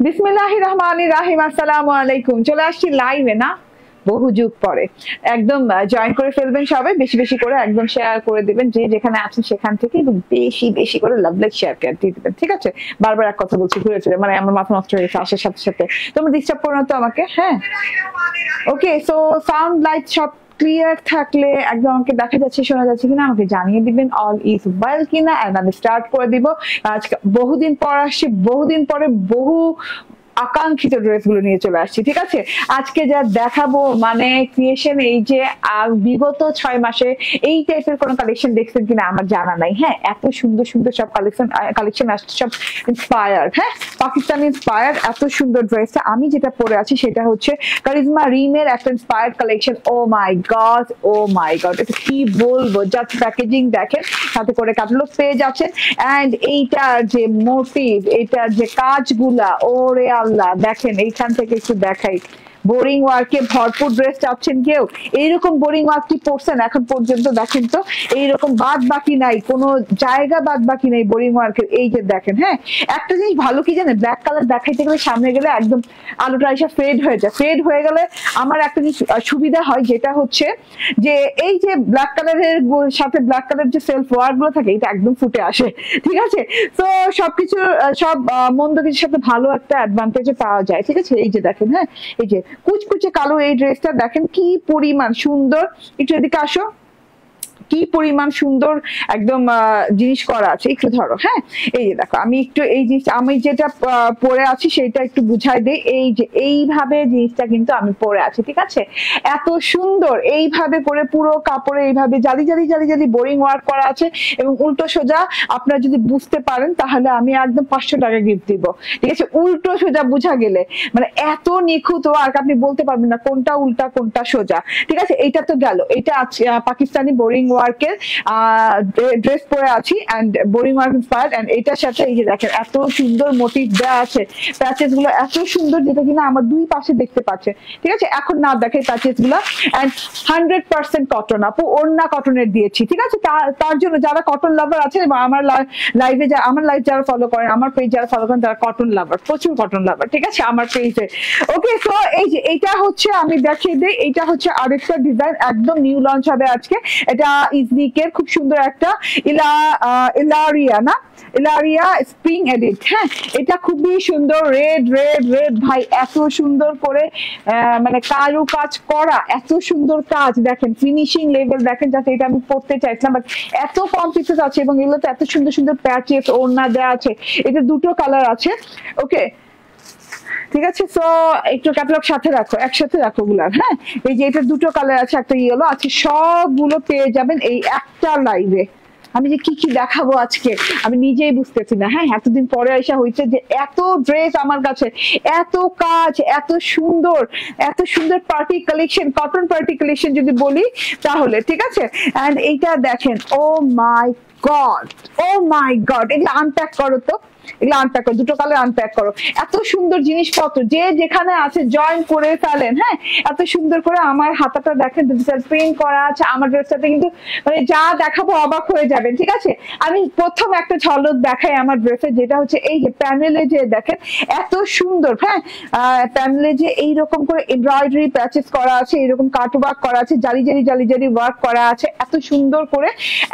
বিসমিল্লাহির রহমানির রহিম। আসসালামু আলাইকুম। চলে আসছি লাইভে না, বহু যুগ পরে। একদম জয়েন করে ফেলবেন সবাই, বেশি বেশি করে একদম শেয়ার করে দিবেন, যে যেখানে আছেন সেখান থেকে একদম বেশি বেশি করে লাভ লাইক শেয়ার দিয়ে দিবেন, ঠিক আছে? বারবার এক কথা বলছি, ঘুরে ফিরে, মানে আমার মাথা নষ্ট হয়ে গেছে আসার সাথে সাথে। তোমরা ডিস্টার্ব করো না তো আমাকে, হ্যাঁ? ওকে, সো সাউন্ড লাইট সব ক্লিয়ার থাকলে একদম আমাকে দেখা যাচ্ছে, শোনা যাচ্ছে কিনা আমাকে জানিয়ে দিবেন। অল ইজ ওয়েল কিনা, এন্ড আমি স্টার্ট করে দিব। আজকে বহুদিন পর আসছি, বহুদিন পরে বহু আকাঙ্ক্ষিত ড্রেস গুলো নিয়ে চলে আসছি, ঠিক আছে? আজকে যা দেখাবো মানে ক্রিয়েশন, এই যে বিগত 6 মাসে এই টাইপের কোন কালেকশন দেখছেন কিনা আমার জানা নাই। হ্যাঁ, এত সুন্দর সুন্দর সব কালেকশন আসছে, সব ইন্সপায়ার্ড, হ্যাঁ, পাকিস্তানি ইন্সপায়ার্ড। এত সুন্দর ড্রেসটা আমি যেটা পরে আছি সেটা হচ্ছে কারিজমা রিমের একটা ইন্সপায়ার্ড কালেকশন। ও মাই গড, ও মাই গড, এটা কি বলবো! জাস্ট প্যাকেজিং দেখেন, সাথে করে ক্যাটালগ পেয়ে যাচ্ছেন, এন্ড এইটার যে মোটিভ, এইটার যে কাজগুলা, ওরে আল্লাহ, দেখেন এইখান থেকে একটু দেখাই। বোরিং ওয়ার্কে ভরপুর ড্রেস চাচ্ছেন কেউ, এইরকম বোরিং ওয়ার্ক কি পড়ছেন এখন পর্যন্ত? দেখেন তো, এইরকম বাদ বাকি নাই, কোনো জায়গা বাদ বাকি নাই বোরিং ওয়ার্কের। এই যে দেখেন, হ্যাঁ, একটা জিনিস ভালো কি জানেন, ব্ল্যাক কালার দেখাইতে গেলে সামনে গেলে একদম আলোটা এসে ফেড হয়ে যায়। ফেড হয়ে গেলে আমার একটা জিনিস সুবিধা হয়, যেটা হচ্ছে যে এই যে ব্ল্যাক কালারের সাথে ব্ল্যাক কালার যে সেলফ ওয়ার্ক গুলো থাকে, এটা একদম ফুটে আসে, ঠিক আছে? তো সবকিছু সব মন্দ কিছুর সাথে ভালো একটা অ্যাডভান্টেজ পাওয়া যায়, ঠিক আছে? এই যে দেখেন, হ্যাঁ, এই যে কুচকুচে কালো এই ড্রেসটা দেখেন কি পরিমাণ সুন্দর। একটু এদিকে আসো, কি পরিমাণ সুন্দর একদম জিনিস করা আছে। একটু ধরো, হ্যাঁ, এই যে দেখো, আমি একটু এই জিনিস আমি যেটা পরে আছি সেটা একটু বুঝাই দেই। এই যে এইভাবে জিনিসটা কিন্তু আমি পরে আছি, ঠিক আছে? এত সুন্দর এইভাবে করে পুরো কাপড়ে এইভাবে জালি জালি জালি জালি বোরিং ওয়ার্ক করা আছে, এবং উল্টো সোজা আপনারা যদি বুঝতে পারেন তাহলে আমি একদম 500 টাকা গিফট দিব, ঠিক আছে? উল্টো সোজা বুঝা গেলে মানে এত নিখুঁত ওয়ার্ক, আপনি বলতে পারবেন না কোনটা উল্টা কোনটা সোজা, ঠিক আছে? এইটা তো গেল, এটা আছে পাকিস্তানি বোরিং ওয়ার্কের ড্রেস পরে আছি, and boring work inspired, and এটার সাথে এই যে দেখেন এত সুন্দর মোটিভ দেওয়া আছে, প্যাচেস গুলো এত সুন্দর, যেটা কিনা আমার দুই পাশে দেখতে পাচ্ছে, ঠিক আছে? এখন না দেখে প্যাচেস গুলো, এন্ড 100% কটন, আপু ওড়না কটনের দিয়েছি, ঠিক আছে? তার জন্য যারা কটন লাভার আছে, আমার লাইভে আমার লাইভ যারা ফলো করেন, আমার পেজ যারা ফলো করেন, তারা কটন লাভার, প্রচুর কটন লাভার, ঠিক আছে? আমার পেজে। ওকে, তো এই যে এইটা হচ্ছে, আমি দেখিয়ে দিই, এইটা হচ্ছে আরেকটা ডিজাইন, একদম নিউ লঞ্চ হবে আজকে। এটা ইজনিকের খুব সুন্দর একটা ইলারিয়া স্প্রিং এডিট, হ্যাঁ, এটা খুবই সুন্দর। রেড রেড রেড ভাই, এত সুন্দর করে মানে কারু কাজ করা, এত সুন্দর কাজ দেখেন, ফিনিশিং লেভেল দেখেন, যাতে এটা আমি পড়তে চাইছিলাম, বাট এত কম পিসেস আছে, এবং এগুলোতে এত সুন্দর সুন্দর প্যাচেস ওড়না দেওয়া আছে। এটা দুটো কালার আছে, ওকে, ঠিক আছে? সো একটু ক্যাটালগ সাথে রাখো, একসাথে রাখো গুলার, হ্যাঁ। এই যে এটা দুটো কালার আছে, একটা ইয়েলো আছে, সবগুলো পেয়ে যাবেন এই একটা লাইভে। আমি যে কি কি দেখাবো আজকে আমি নিজেই বুঝতেছি না, হ্যাঁ। এতদিন পরে আসা হয়েছে যে এত ড্রেস আমার কাছে, এত কাজ, এত সুন্দর party collection, cotton party collection যদি বলি তাহলে, ঠিক আছে? এন্ড এইটা দেখেন, ও মাই গড, ও মাই গড, এগুলো আনপ্যাক করো তো, এগুলো আনপ্যাক করো, দুটো কালার আনপ্যাক করো। এত সুন্দর জিনিসপত্র, যে যেখানে আছে জয়েন করে ফেলেন, হ্যাঁ। এত সুন্দর করে আমার হাতাটা দেখেন, ডিজিটাল প্রিন্ট করা আছে। আমার ড্রেসটাতে কিন্তু মানে যা দেখাবো অবাক হয়ে যাবেন, ঠিক আছে? আমি প্রথম একটা ঝলক দেখাই আমার ড্রেসে, যেটা হচ্ছে এই যে প্যানেলে যে দেখেন এত সুন্দর, হ্যাঁ, প্যানেলে যে এইরকম করে এমব্রয়ডারি প্যাচেস করা আছে, এরকম কাট ওয়ার্ক করা আছে, জালি জালি জালি জালি ওয়ার্ক করা আছে এত সুন্দর করে।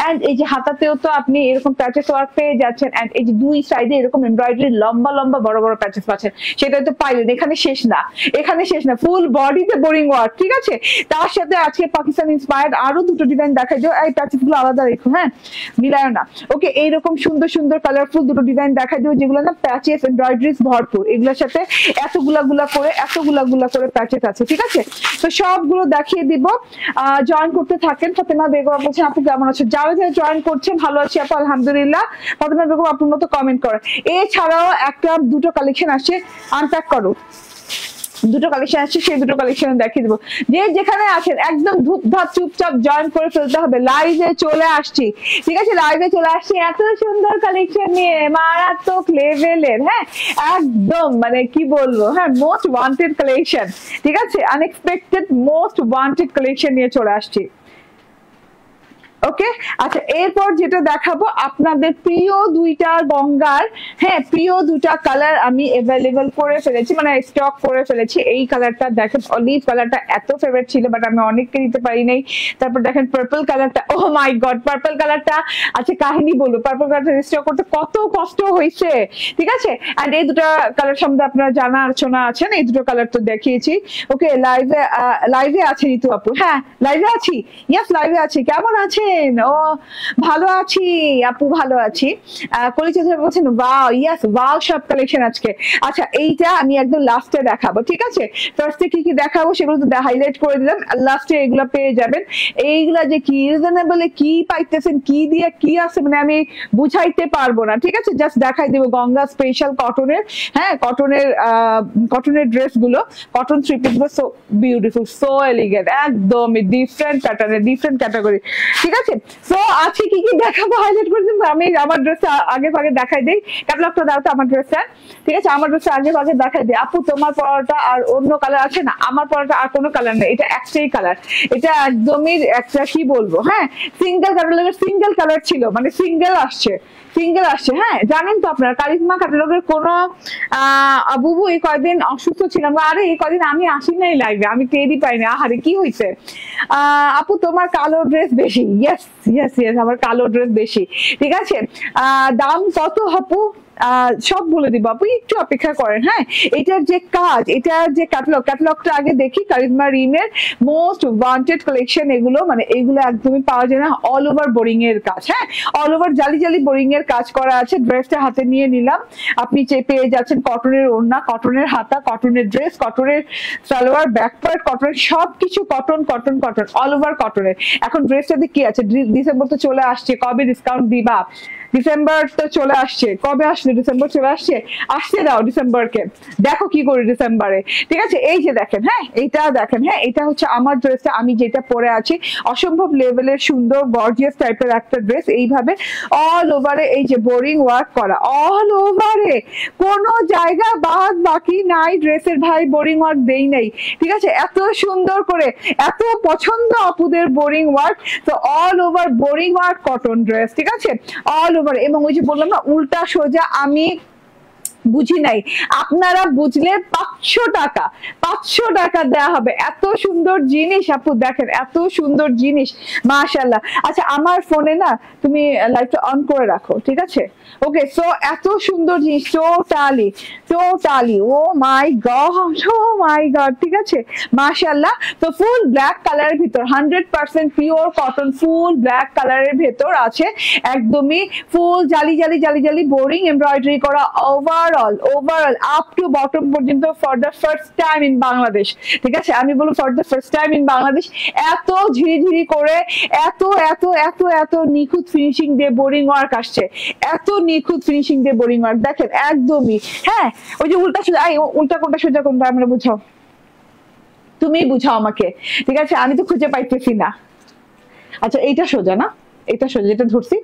এন্ড এই যে হাতাতেও তো আপনি এরকম প্যাচেস ওয়ার্ক পেয়ে যাচ্ছেন, এন্ড এই যে দুই সাইডে এরকম এমব্রয়ডারি লম্বা লম্বা বড় বড় প্যাচেস পাচ্ছেন। সেটা তো পাইলেন, এখানে শেষ না, এখানে শেষ না, ফুল বডিতে বোরিং ওয়ার্ক, ঠিক আছে? তার সাথে আজকে পাকিস্তান ইন্সপায়ার্ড আরো দুটো ডিজাইন দেখাই দিও। এই প্যাচেস গুলো আলাদা রেখো, হ্যাঁ, মিলায় না। ওকে, এইরকম সুন্দর সুন্দর কালারফুল দুটো ডিজাইন দেখাই দিও, যেগুলো না প্যাচেস এমব্রয়ডারিজ ভরপুর। এগুলোর সাথে এতগুলা করে প্যাচেস আছে, ঠিক আছে? তো সবগুলো দেখিয়ে দিব, জয়েন করতে থাকেন। ফাতেমা বেগম বলছেন, আপু কেমন আছো? যারা যারা জয়েন করছেন, ভালো আছি আপু, আলহামদুলিল্লাহ। ফাতেমা বেগম আপনার মতো কমেন্ট করেন। এছাড়াও দুটো কালেকশন আসছে, আনপ্যাক করো, দুটো কালেকশন আসছে, সেই দুটো কালেকশন দেখিয়ে দেবো। যে যেখানে আছেন একদম ধূপধাপ চুপচাপ জয়েন করে ফেলতে হবে। লাইভে চলে আসছি, ঠিক আছে? লাইভে চলে আসছি এত সুন্দর কালেকশন নিয়ে, মারাত্মক লেভেলের, হ্যাঁ, একদম মানে কি বলবো, হ্যাঁ, মোস্ট ওয়ান্টেড কালেকশন, ঠিক আছে? আনএক্সপেক্টেড মোস্ট ওয়ান্টেড কালেকশন নিয়ে চলে আসছি। ওকে, আচ্ছা এরপর যেটা দেখাবো আপনাদের প্রিয় দুইটা গঙ্গার, হ্যাঁ প্রিয় দুটা কালার আমি অ্যাভেলেবল করে ফেলেছি, মানে স্টক করে ফেলেছি। এই কালারটা দেখেন, অলিভ কালারটা এত ফেভারিট ছিল বাট আমি অনেককে দিতে পারি নাই। তারপর দেখেন পার্পল কালারটা, ও মাই গড পার্পল কালারটা, আচ্ছা কাহিনী বলবো, পার্পল কালারটা স্টক করতে কত কষ্ট হয়েছে, ঠিক আছে। এন্ড এই দুটো কালার সম্বন্ধে আপনারা জানা আলোচনা আছেন, এই দুটো কালার তো দেখিয়েছি। ওকে, লাইভে আছে ঋতু আপু, হ্যাঁ লাইভে আছি, ইয়েস লাইভে আছি। কেমন আছেন? ও ভালো আছি আপু, ভালো আছি। কলিচা বলছেন ওয়াও, ইয়েস ওয়াও সব কালেকশন আজকে। আচ্ছা এইটা আমি একদম লাস্টে দেখাবো, ঠিক আছে। ফার্স্টে কি কি দেখাবো সেগুলো তো হাইলাইট করে দিলাম, লাস্টে এগুলো পেয়ে যাবেন। এইগুলা যে কি রিজনেবলে কি পাইতেছেন, কি দিয়ে কি আছে, মানে আমি বুঝাইতে পারবো না, ঠিক আছে। জাস্ট দেখাই দেবো গঙ্গা স্পেশাল কটনের, হ্যাঁ কটনের ড্রেস গুলো, কটন থ্রি পিস গুলো, সো বিউটিফুল, সো এলিগেন্ট, একদম ডিফারেন্ট প্যাটার্নের, ডিফারেন্ট ক্যাটাগরি, ঠিক আছে। সো আছে কি কি দেখাবো হাইলাইট করে দিন। আমি আমার ড্রেসটা আগে ভাগে দেখাই দিই, ক্যাটালগটা দাও তো আমার ড্রেসটা, ঠিক আছে। আমার ড্রেসটা আগে ভাগে দেখাই দিই। আপু তোমার পরাটা আর অন্য কালার আছে না? আমার পরাটা আর কোনো কালার নেই, এটা একটাই কালার, এটা একদমই একটা কি বলবো, হ্যাঁ সিঙ্গেল ক্যাটালগের সিঙ্গেল কালার ছিল, মানে সিঙ্গেল আসছে, হ্যাঁ জানেন তো আপনারা কারিজমা ক্যাটালগের কোন বুবু এই কয়দিন অসুস্থ ছিলাম, আরে এই কয়দিন আমি আসি নাই লাইভে, আমি টেরই পাইনি, আহারে কি হয়েছে। আপু তোমার কালো ড্রেস বেশি, ইয়েস ইয়েস ইয়েস আমার কালো ড্রেস বেশি, ঠিক আছে। দাম কত আপু? সব বলে দিব আপু, একটু অপেক্ষা করেন, হ্যাঁ। এটার যে কাজ, এটার যে ক্যাটালগটা আগে দেখি। কারিজমা রিমের মোস্ট ওয়ান্টেড কালেকশন এগুলো, মানে এগুলো একদমই পাওয়া যায় না, অল ওভার বোরিং এর কাজ, হ্যাঁ অল ওভার জালি জালি বোরিং এর কাজ করা আছে। ড্রেসটা হাতে নিয়ে নিলাম, আপনি পেয়ে যাচ্ছেন কটনের ওড়না, কটনের হাতা, কটনের ড্রেস, কটনের সালোয়ার, ব্যাক পার্ট কটনের, সবকিছু cotton cotton cotton, all over কটনের। এখন ড্রেসটাতে কি আছে, ডিসেম্বর তো চলে আসছে, কবে ডিসকাউন্ট দিবা? ডিসেম্বর তো চলে আসছে, কবে আসলে ডিসেম্বর চলে আসছে, আসতে দাও ডিসেম্বরকে, দেখো কি করি ডিসেম্বরে, ঠিক আছে। এই যে দেখেন, হ্যাঁ এইটা দেখেন, হ্যাঁ এটা হচ্ছে আমার ড্রেসটা, আমি যেটা পরে আছি, অসম্ভব লেভেলের সুন্দর গর্জিয়াস টাইপের একটা ড্রেস, এইভাবে অল ওভারে এই যে বোরিং ওয়ার্ক করা, অল ওভারে কোনো জায়গা বাদ বাকি নাই ড্রেসের, ভাই বোরিং ওয়ার্ক দেই নাই, ঠিক আছে। এত সুন্দর করে, এত পছন্দ আপুদের বোরিং ওয়ার্ক, তো all over boring work cotton dress, ঠিক আছে অল ওভার। এবং ওই যে বললাম না উল্টা সোজা, আমি বুঝি নাই, আপনারা বুঝলে 500 টাকা দেওয়া হবে, এত সুন্দর জিনিস আপু দেখেন, এত সুন্দর জিনিস মাশাআল্লাহ। আচ্ছা আমার ফোনে না তুমি লাইটটা অন করে রাখো, ঠিক আছে। ওকে, সো এত সুন্দর জিনিস, টোটালি ও মাই গড, ঠিক আছে মাশাআল্লাহ। তো ফুল ব্ল্যাক কালারের ভিতর 100% পিওর কটন, ফুল ব্ল্যাক কালারের ভেতর আছে, একদমই ফুল জালি জালি জালি জালি বোরিং এমব্রয়ডারি করা, ওভারঅল আপ টু বটম পর্যন্ত for the first time in Bangladesh, ঠিক আছে। আমি বলবো for the first time in Bangladesh এত ঝিরিঝিরি করে, এত এত এত এত নিখুঁত ফিনিশিং দিয়ে বোরিং ওয়ার্ক আসছে, এত নিখুঁত ফিনিশিং দিয়ে বোরিং ওয়ার্ক দেখেন একদমই, হ্যাঁ। ওই যে উল্টা সোজা, উল্টা কোনটা সোজা কোনটা আমরা বুঝাও, তুমি বুঝাও আমাকে, ঠিক আছে আমি তো খুঁজে পাইতেছি না। আচ্ছা এইটা সোজা না, এটা সোজা, যেটা ধরছি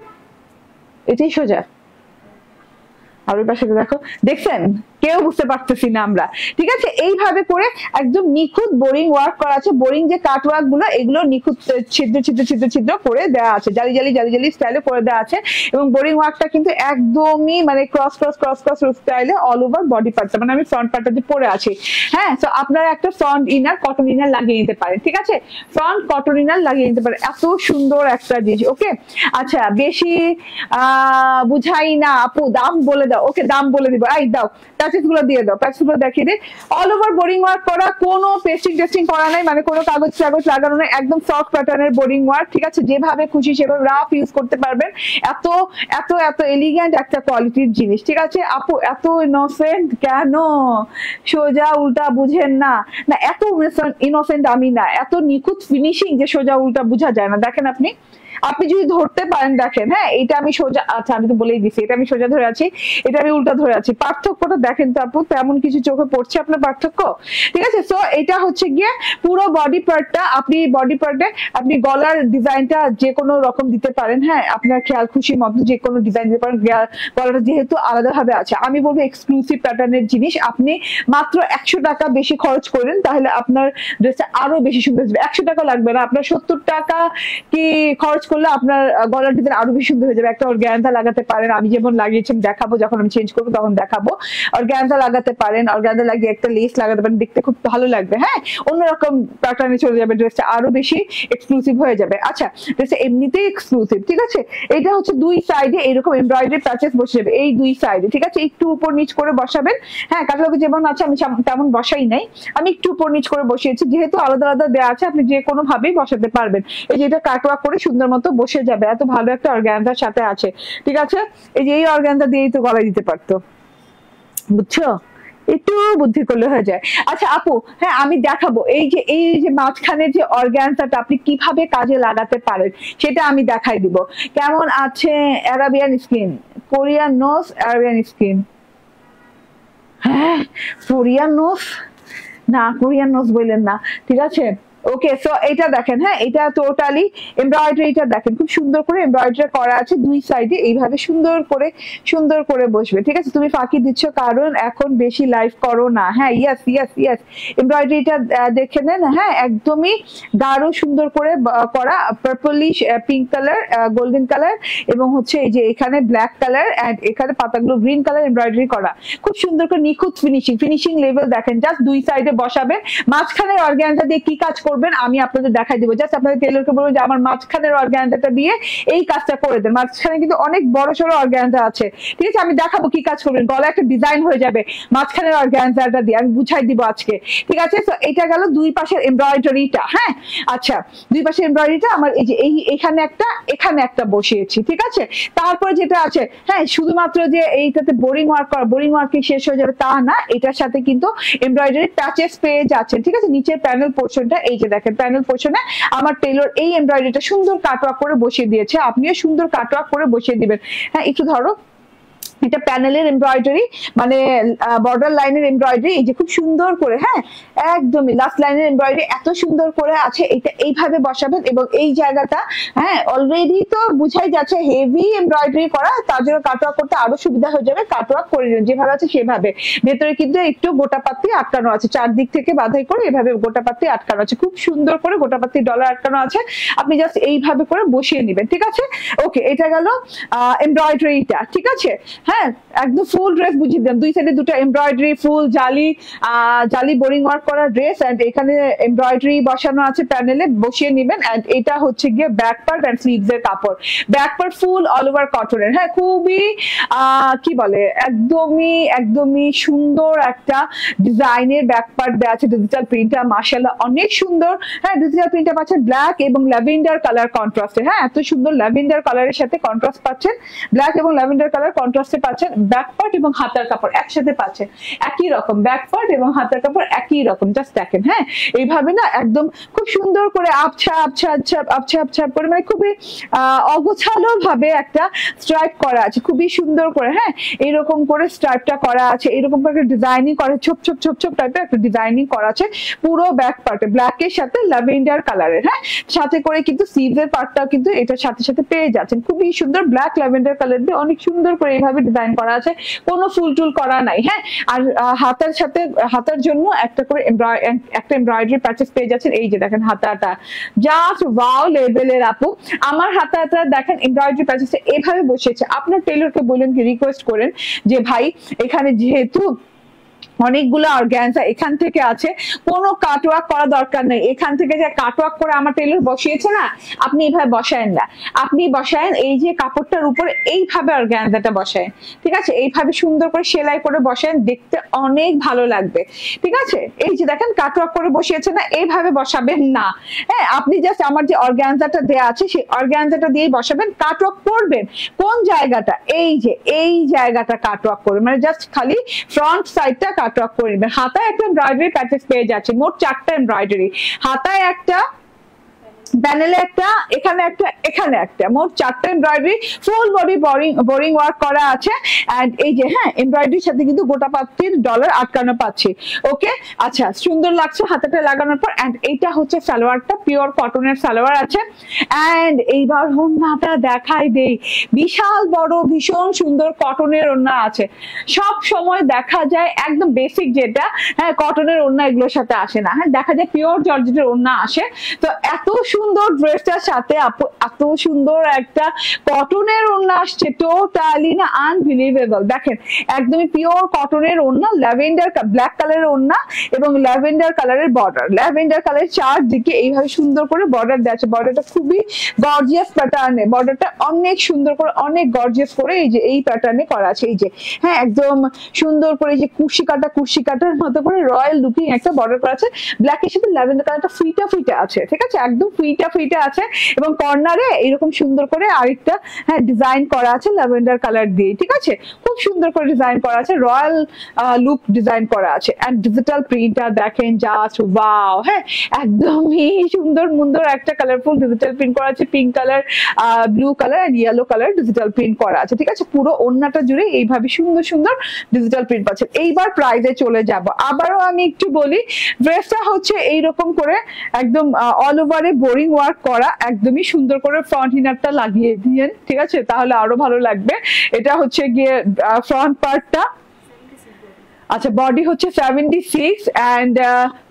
এটাই সোজা, আর ওই পাশে দেখো, দেখছেন কেউ বুঝতে পারতেছি না আমরা, ঠিক আছে। এইভাবে করে একদম নিখুঁত বোরিং ওয়ার্ক করা আছে, বোরিং যে কাট ওয়ার্ক গুলো এগুলো নিখুঁত ছিদ্র ছিদ্র ছিদ্র ছিদ্র করে দেওয়া আছে, জালি জালি জালি জালি স্টাইলে করে দেওয়া আছে। এবং বোরিং ওয়ার্কটা কিন্তু একদমই মানে ক্রস ক্রস ক্রস ক্রস স্টাইলে অল ওভার বডি পার্টটা, মানে আমি ফ্রন্ট পার্টটা যে পরে আছি, হ্যাঁ। তো আপনারা একটা ফ্রন্ট ইনার কটন ইনার লাগিয়ে নিতে পারেন, ঠিক আছে, ফ্রন্ট কটন ইনার লাগিয়ে নিতে পারেন, এত সুন্দর একটা জিনিস। ওকে, আচ্ছা বেশি বুঝাই না আপু, দাম বলে দাও। ওকে দাম বলে দিব, এই দাও প্যাচেস গুলো দিয়ে দাও, প্যাচেস গুলো দেখিয়ে দিই। অল ওভার বোরিং ওয়ার্ক করা, কোনো পেস্টিং টেস্টিং করা নাই, মানে কোনো কাগজ টাগজ লাগানো নাই, একদম সফট প্যাটার্নের বোরিং ওয়ার্ক, ঠিক আছে। যেভাবে খুশি সেভাবে রাফ ইউজ করতে পারবেন, এত এত এত এলিগেন্ট একটা কোয়ালিটির জিনিস, ঠিক আছে। আপু এত ইনোসেন্ট কেন, সোজা উল্টা বুঝেন না, না এত ইনোসেন্ট আমি না, এত নিখুঁত ফিনিশিং যে সোজা উল্টা বোঝা যায় না। দেখেন আপনি যদি ধরতে পারেন, দেখেন, হ্যাঁ এটা আমি সোজা, আচ্ছা আমি তো বলেই দিছি, এটা আমি সোজা ধরে আছি, এটা আমি উল্টা ধরে আছি, পার্থক্যটা দেখেন তো আপু, তেমন কিছু চোখে পড়ছে আপনার পার্থক্য, ঠিক আছে। সো এটা হচ্ছে গিয়ে পুরো বডি পার্টটা, আপনি বডি পার্টে আপনি গলার ডিজাইনটা যে কোনো রকম দিতে পারেন, হ্যাঁ আপনার খেয়াল খুশি মতো যে কোনো ডিজাইন দিতে পারেন, গলাটা যেহেতু আলাদাভাবে আছে। আমি বলবো এক্সক্লুসিভ প্যাটার্নের জিনিস, আপনি মাত্র 100 টাকা বেশি খরচ করেন, তাহলে আপনার ড্রেসটা আরো বেশি সুন্দর হবে। 100 টাকা লাগবে না, আপনার 70 টাকা কি খরচ রিওয়াজ করলে আপনার গলার ডিজাইন আরো বেশি সুন্দর হয়ে যাবে। একটা অর্গানজা লাগাতে পারেন, আমি যেমন লাগিয়েছি আমি দেখাবো, যখন আমি চেঞ্জ করবো তখন দেখাবো। অর্গানজা লাগাতে পারেন, অর্গানজা লাগিয়ে একটা লেস লাগাতে পারেন, দেখতে খুব ভালো লাগবে। হ্যাঁ, অন্যরকম প্যাটার্নে চলে যাবে, ড্রেসটা আরো বেশি এক্সক্লুসিভ হয়ে যাবে। আচ্ছা, ড্রেসটা এমনিতেই এক্সক্লুসিভ, ঠিক আছে। এটা হচ্ছে দুই সাইডে এরকম এমব্রয়ডারি প্যাচেস বসে যাবে, এই দুই সাইডে, ঠিক আছে। একটু উপর নিচ করে বসাবেন। হ্যাঁ, ক্যাটালগে যেমন আছে আমি তেমন বসাই নাই, আমি একটু উপর নিচ করে বসিয়েছি, যেহেতু আলাদা আলাদা দেওয়া আছে আপনি যে কোনো ভাবেই বসাতে পারবেন। এই যে এটা কাটওয়ার্ক করে সুন্দর মতো বসে যাবে, এত ভালো একটা অর্গানজার সাথে আছে, ঠিক আছে। এই যে এই অর্গানজা দিয়েই তো গলায় দিতে পারতো, বুঝছো, একটু বুদ্ধি করলে হয়ে যায়। আচ্ছা আপু, হ্যাঁ আমি দেখাবো এই যে মাঝখানে যে অর্গানজাটা আপনি কিভাবে কাজে লাগাতে পারেন সেটা আমি দেখাই দিব। কেমন আছে Arabian skin, Korean nose, Arabian skin, হ্যাঁ কোরিয়ান নোজ না, কোরিয়ান নোজ বললেন না, ঠিক আছে। ওকে, সো এটা দেখেন, হ্যাঁ এটা টোটালি এমব্রয়ডারিটা দেখেন, খুব সুন্দর করে এমব্রয়ডারি করা আছে দুই সাইডে, এইভাবে সুন্দর করে বসবে, ঠিক আছে। তুমি ফাঁকি দিচ্ছ কারণ এখন বেশি লাইভ করো না। হ্যাঁ, ইয়েস ইয়েস ইয়েস, এমব্রয়ডারিটা দেখে নেন। হ্যাঁ, একদমই গাঢ় সুন্দর করে করা, purplish pink colour, golden colour, এবং হচ্ছে এই যে এখানে ব্ল্যাক কালার এন্ড এখানে পাতাগুলো গ্রিন কালার এমব্রয়ডারি করা, খুব সুন্দর করে নিখুঁত ফিনিশিং লেভেল দেখেন। জাস্ট দুই সাইডে বসাবেন, মাঝখানে অর্গানজা দিয়ে কি কাজ করবেন আমি আপনাদের দেখাই দিব। জাস্ট আপনাদের টেলরকে বলবেন যে আমার মাঝখানের অর্গানজাটা দিয়ে এই কাজটা করে দেন। মাঝখানে কিন্তু অনেক বড় সড়ো অর্গানজা আছে, ঠিক আছে, আমি দেখাবো কি কাজ করবেন। গলা একটা ডিজাইন হয়ে যাবে মাঝখানের অর্গানজাটা দিয়ে, আমি বুঝাই দিব আজকে, ঠিক আছে। তো এটা গেল দুই পাশের এমব্রয়ডারিটা। হ্যাঁ, আচ্ছা, দুই পাশের এমব্রয়ডারিটা আমার এই যে এখানে একটা বসিয়েছি, ঠিক আছে। তারপরে যেটা আছে, হ্যাঁ শুধুমাত্র যে এইটাতে বোরিং ওয়ার্ক শেষ হয়ে যাবে তা না, এটার সাথে কিন্তু এমব্রয়ডারি টাচেস পেয়ে যাচ্ছেন, ঠিক আছে। নিচের প্যানেল পোর্শনটা, এই যে দেখেন প্যানেল পোর্শনে আমার টেলর এই এমব্রয়ডারিটা সুন্দর কাটওয়ার্ক করে বসিয়ে দিয়েছে, আপনিও সুন্দর কাটওয়ার্ক করে বসিয়ে দিবেন। হ্যাঁ, একটু ধরো, এটা প্যানেলের এমব্রয়ডারি, মানে বর্ডার লাইনের এমব্রয়ডারি, এই যে খুব সুন্দর করে, হ্যাঁ একদমই লাস্ট লাইনের এমব্রয়ডারি এত সুন্দর করে আছে। এটা এইভাবে বসাবেন এবং এই জায়গাটা, হ্যাঁ অলরেডি তো বুঝাই যাচ্ছে হেভি এমব্রয়ডারি করা, তার জন্য কাটওয়ার্ক করতে আরো সুবিধা হয়ে যাবে। কাটওয়ার্ক করে নিন যেভাবে আছে সেভাবে, ভেতরে কিন্তু একটু গোটাপাতি আটকানো আছে, চারদিক থেকে বাঁধাই করে এভাবে গোটাপাতি আটকানো আছে, খুব সুন্দর করে গোটাপাতি ডলার আটকানো আছে। আপনি জাস্ট এইভাবে করে বসিয়ে নেবেন, ঠিক আছে। ওকে, এটা গেল এমব্রয়ডারিটা, ঠিক আছে। হ্যাঁ, একদম ফুল ড্রেস বুঝিয়ে দেন, দুই সাইডে দুটো এমব্রয়ডারি, ফুল জালি বোরিং ওয়ার্ক করা ড্রেস, এন্ড এখানে এমব্রয়ডারি বসানো আছে, প্যানেলে বসিয়ে নেবেন। এন্ড এটা হচ্ছে গিয়ে ব্যাক পার্ট এন্ড স্লিভস এর কাপড়, ব্যাক পার্ট ফুল অল ওভার কটনের। হ্যাঁ, খুবই কি বলে, একদমই সুন্দর একটা ডিজাইনের ব্যাক পার্ট দেওয়া আছে, ডিজিটাল প্রিন্টটা মাশাআল্লাহ অনেক সুন্দর। হ্যাঁ, ডিজিটাল প্রিন্টটা পাচ্ছেন ব্ল্যাক এবং ল্যাভেন্ডার কালার কন্ট্রাস্টে। হ্যাঁ, এত সুন্দর ল্যাভেন্ডার কালারের সাথে কন্ট্রাস্ট পাচ্ছেন, ব্ল্যাক এবং ল্যাভেন্ডার কালার কন্ট্রাস্টে পাচ্ছেন। ব্যাক পার্ট এবং হাতার কাপড় একসাথে পাচ্ছেন, একই রকম ব্যাক পার্ট এবং হাতার কাপড় একই রকম। জাস্ট দেখেন, হ্যাঁ এইভাবে না একদম খুব সুন্দর করে আবছা করে, মানে খুবই অগোছালো ভাবে একটা স্ট্রাইপ করা আছে, খুবই সুন্দর করে। হ্যাঁ, এইরকম করে স্ট্রাইপটা করা আছে, এইরকম করে ডিজাইনিং করা, ছোপ টাইপের একটা ডিজাইনিং করা আছে পুরো ব্যাক পার্টে, ব্ল্যাকের সাথে ল্যাভেন্ডার কালারের। হ্যাঁ, সাথে করে কিন্তু স্লিভসের পার্টটাও কিন্তু এটার সাথে পেয়ে যাচ্ছেন, খুবই সুন্দর ব্ল্যাক ল্যাভেন্ডার কালার দিয়ে অনেক সুন্দর করে এইভাবে ডিজাইন করা আছে, কোনো ফুল টুল করা নাই। হ্যাঁ, আর হাতার জন্য একটা করে একটা এমব্রয়ডারি প্যাচেস পেয়ে যাচ্ছেন। এই যে দেখেন হাতাটা জাস্ট ওয়াও লেভেলের আপু, আমার হাতাটা দেখেন এমব্রয়ডারি প্যাচেস এভাবে বসিয়েছে। আপনার টেলরকে বললেন কি, রিকোয়েস্ট করেন যে ভাই এখানে যেহেতু অনেকগুলো অর্গানজা এখান থেকে আছে, কোনো কাটওয়ার্ক করা দরকার নেই, এখান থেকে যে কাটওয়ার্ক করে আমার টেলর বসিয়েছে না, আপনি এইভাবে বসায়েন না, আপনি বসায়েন এই যে কাপড়টার উপরে এইভাবে অর্গানজাটা বসায়েন, ঠিক আছে, এইভাবে সুন্দর করে সেলাই করে বসায়েন, দেখতে অনেক ভালো লাগবে, ঠিক আছে। এই যে দেখেন কাটওয়ার্ক করে বসিয়েছে না, এইভাবে বসাবেন না। হ্যাঁ, আপনি জাস্ট আমার যে অর্গানজাটা দেয়া আছে সেই অর্গানজাটা দিয়েই বসাবেন। কাটওয়ার্ক করবেন কোন জায়গাটা, এই জায়গাটা কাটওয়ার্ক করবেন, মানে জাস্ট খালি ফ্রন্ট সাইডটা কাটওয়ার্ক করে নেবেন। হাতায় একটা এমব্রয়ডারি প্যাচেস পেয়ে যাচ্ছে, মোট 4টা এমব্রয়ডারি, হাতায় একটা, প্যানেলে একটা, এখানে একটা, মোট 4টা embroidery, full body boring work করা আছে। এন্ড এই যে হ্যাঁ এমব্রয়ডারির সাথে কিন্তু গোটা পাত্তির ডলার আটকানো পাচ্ছি। ওকে, আচ্ছা সুন্দর লাগছে হাতাটা লাগানোর পর। এন্ড এইটা হচ্ছে সালোয়ারটা, পিওর কটনের সালোয়ার আছে। এন্ড এইবার ওড়নাটা দেখাই দেই, বিশাল বড় ভীষণ সুন্দর কটনের ওড়না আছে। সব সময় দেখা যায় একদম বেসিক যেটা, হ্যাঁ কটনের ওড়না এগুলোর সাথে আসে না, হ্যাঁ দেখা যায় পিওর জর্জেটের ওড়না আসে। তো এত সুন্দর ড্রেসটার সাথে আপু এত সুন্দর একটা কটনের ওড়না আসছে, টোটালি না আনবিলিভেবল। দেখেন একদমই পিওর কটনের ওড়না, ল্যাভেন্ডার ব্ল্যাক কালারের ওড়না এবং ল্যাভেন্ডার কালারের বর্ডার, ল্যাভেন্ডার কালারের চারদিকে এইভাবে সুন্দর করে বর্ডার দেওয়া আছে। বর্ডারটা খুবই গর্জিয়াস প্যাটার্নে, বর্ডারটা অনেক সুন্দর করে অনেক গর্জিয়াস করে এই যে এই প্যাটার্নে করা আছে। এই যে হ্যাঁ একদম সুন্দর করে যে কুশি কাটার মতো করে রয়্যাল লুকিং একটা বর্ডার করা আছে। ব্ল্যাকের সাথে ল্যাভেন্ডার কালারটা ফিটা আছে, ঠিক আছে, একদম ফিটা আছে এবং কর্নারে এরকম সুন্দর করে আরেকটা হ্যাঁ ডিজাইন করা আছে ল্যাভেন্ডার কালার দিয়ে, ঠিক আছে, খুব সুন্দর করে ডিজাইন করা আছে, রয়্যাল লুক ডিজাইন করা আছে। এন্ড ডিজিটাল প্রিন্টটা দেখেন জাস্ট ওয়াও, হ্যাঁ একদমই সুন্দর একটা কালারফুল ডিজিটাল প্রিন্ট করা আছে, pink colour, blue colour and yellow colour digital print করা আছে, ঠিক আছে, পুরো ওড়নাটা জুড়ে এইভাবে সুন্দর ডিজিটাল প্রিন্ট পাচ্ছেন। এইবার প্রাইজে চলে যাব। আবারও আমি একটু বলি, ড্রেসটা হচ্ছে এইরকম করে একদম অল ওভারে বোরিং ওয়ার্ক করা, একদমই সুন্দর করে ফ্রন্ট ইনারটা লাগিয়ে দিয়েন, ঠিক আছে, তাহলে আরো ভালো লাগবে। এটা হচ্ছে গিয়ে ফ্রন্ট পার্টটা। আচ্ছা বডি হচ্ছে 76 এন্ড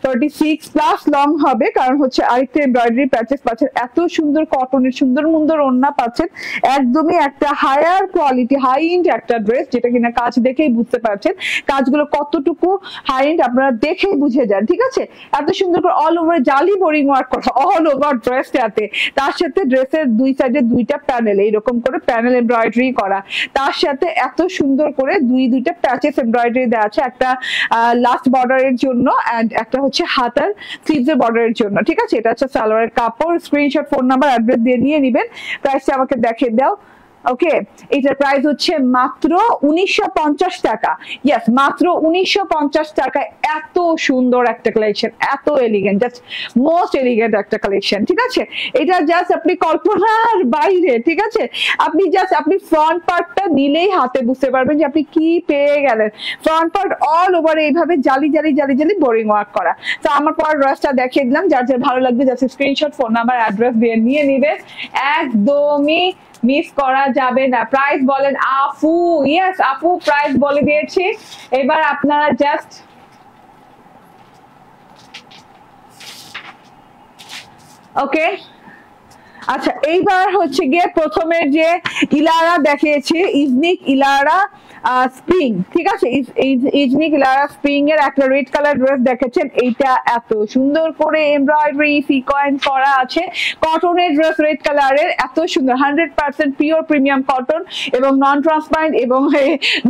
36 প্লাস লং হবে, কারণ হচ্ছে আরেকটা এমব্রয়ডারি প্যাচেস পাচ্ছেন, এত সুন্দর কটনের সুন্দর ওড়না পাচ্ছেন, একদমই একটা হায়ার কোয়ালিটি হাই এন্ড একটা ড্রেস, যেটা কিনা কাজ দেখেই বুঝতে পারছেন কাজগুলো কতটুকু হাই এন্ড আপনারা দেখেই বুঝে যান, ঠিক আছে। এত সুন্দর করে অল ওভার জালি বোরিং ওয়ার্ক করা অল ওভার ড্রেসটাতে, তার সাথে ড্রেসের দুই সাইডে দুইটা প্যানেল এইরকম করে প্যানেল এমব্রয়ডারি করা, তার সাথে এত সুন্দর করে দুইটা প্যাচেস এমব্রয়ডারি দেওয়া আছে, একটা লাস্ট বর্ডারের জন্য এন্ড একটা হচ্ছে হাতার স্লিভসের বর্ডারের জন্য, ঠিক আছে। এটা হচ্ছে সালোয়ারের কাপড়, স্ক্রিনশট, ফোন নাম্বার, অ্যাড্রেস দিয়ে নিয়ে নেবেন। প্রাইসটা আমাকে দেখিয়ে দাও। ওকে, এটার প্রাইস হচ্ছে মাত্র 1950 টাকা। ইয়েস, মাত্র 1950 টাকায় এত সুন্দর একটা কালেকশন, এত এলিগেন্ট, জাস্ট মোস্ট এলিগেন্ট একটা কালেকশন, ঠিক আছে। এটা জাস্ট আপনি কল্পনার বাইরে, ঠিক আছে। আপনি ফ্রন্ট পার্টটা নিলেই হাতে বুঝতে পারবেন যে আপনি কি পেয়ে গেলেন। ফ্রন্ট পার্ট অল ওভার এইভাবে জালি বোরিং ওয়ার্ক করা। তো আমার পর ড্রেসটা দেখিয়ে দিলাম, যার ভালো লাগবে just screenshot, phone number, address দিয়ে নিয়ে নিবে, একদমই মিস করা যাবে না। প্রাইস বলেন আপু। ইয়েস আপু, প্রাইস বলে দিয়েছি, এবার আপনারা জাস্ট ওকে। আচ্ছা এইবার হচ্ছে গিয়ে প্রথমের যে ইলারা দেখিয়েছি, ইজনিক ইলারা স্প্রিং, ঠিক আছে, ইজনিক ইলারা স্প্রিং এর একটা রেড কালার ড্রেস দেখেছেন। এইটা এত সুন্দর করে এমব্রয়ডারি সিকোয়েন্স করা আছে, কটনের ড্রেস, রেড কালারের, এত সুন্দর 100% পিওর প্রিমিয়াম কটন এবং নন ট্রান্সপারেন্ট, এবং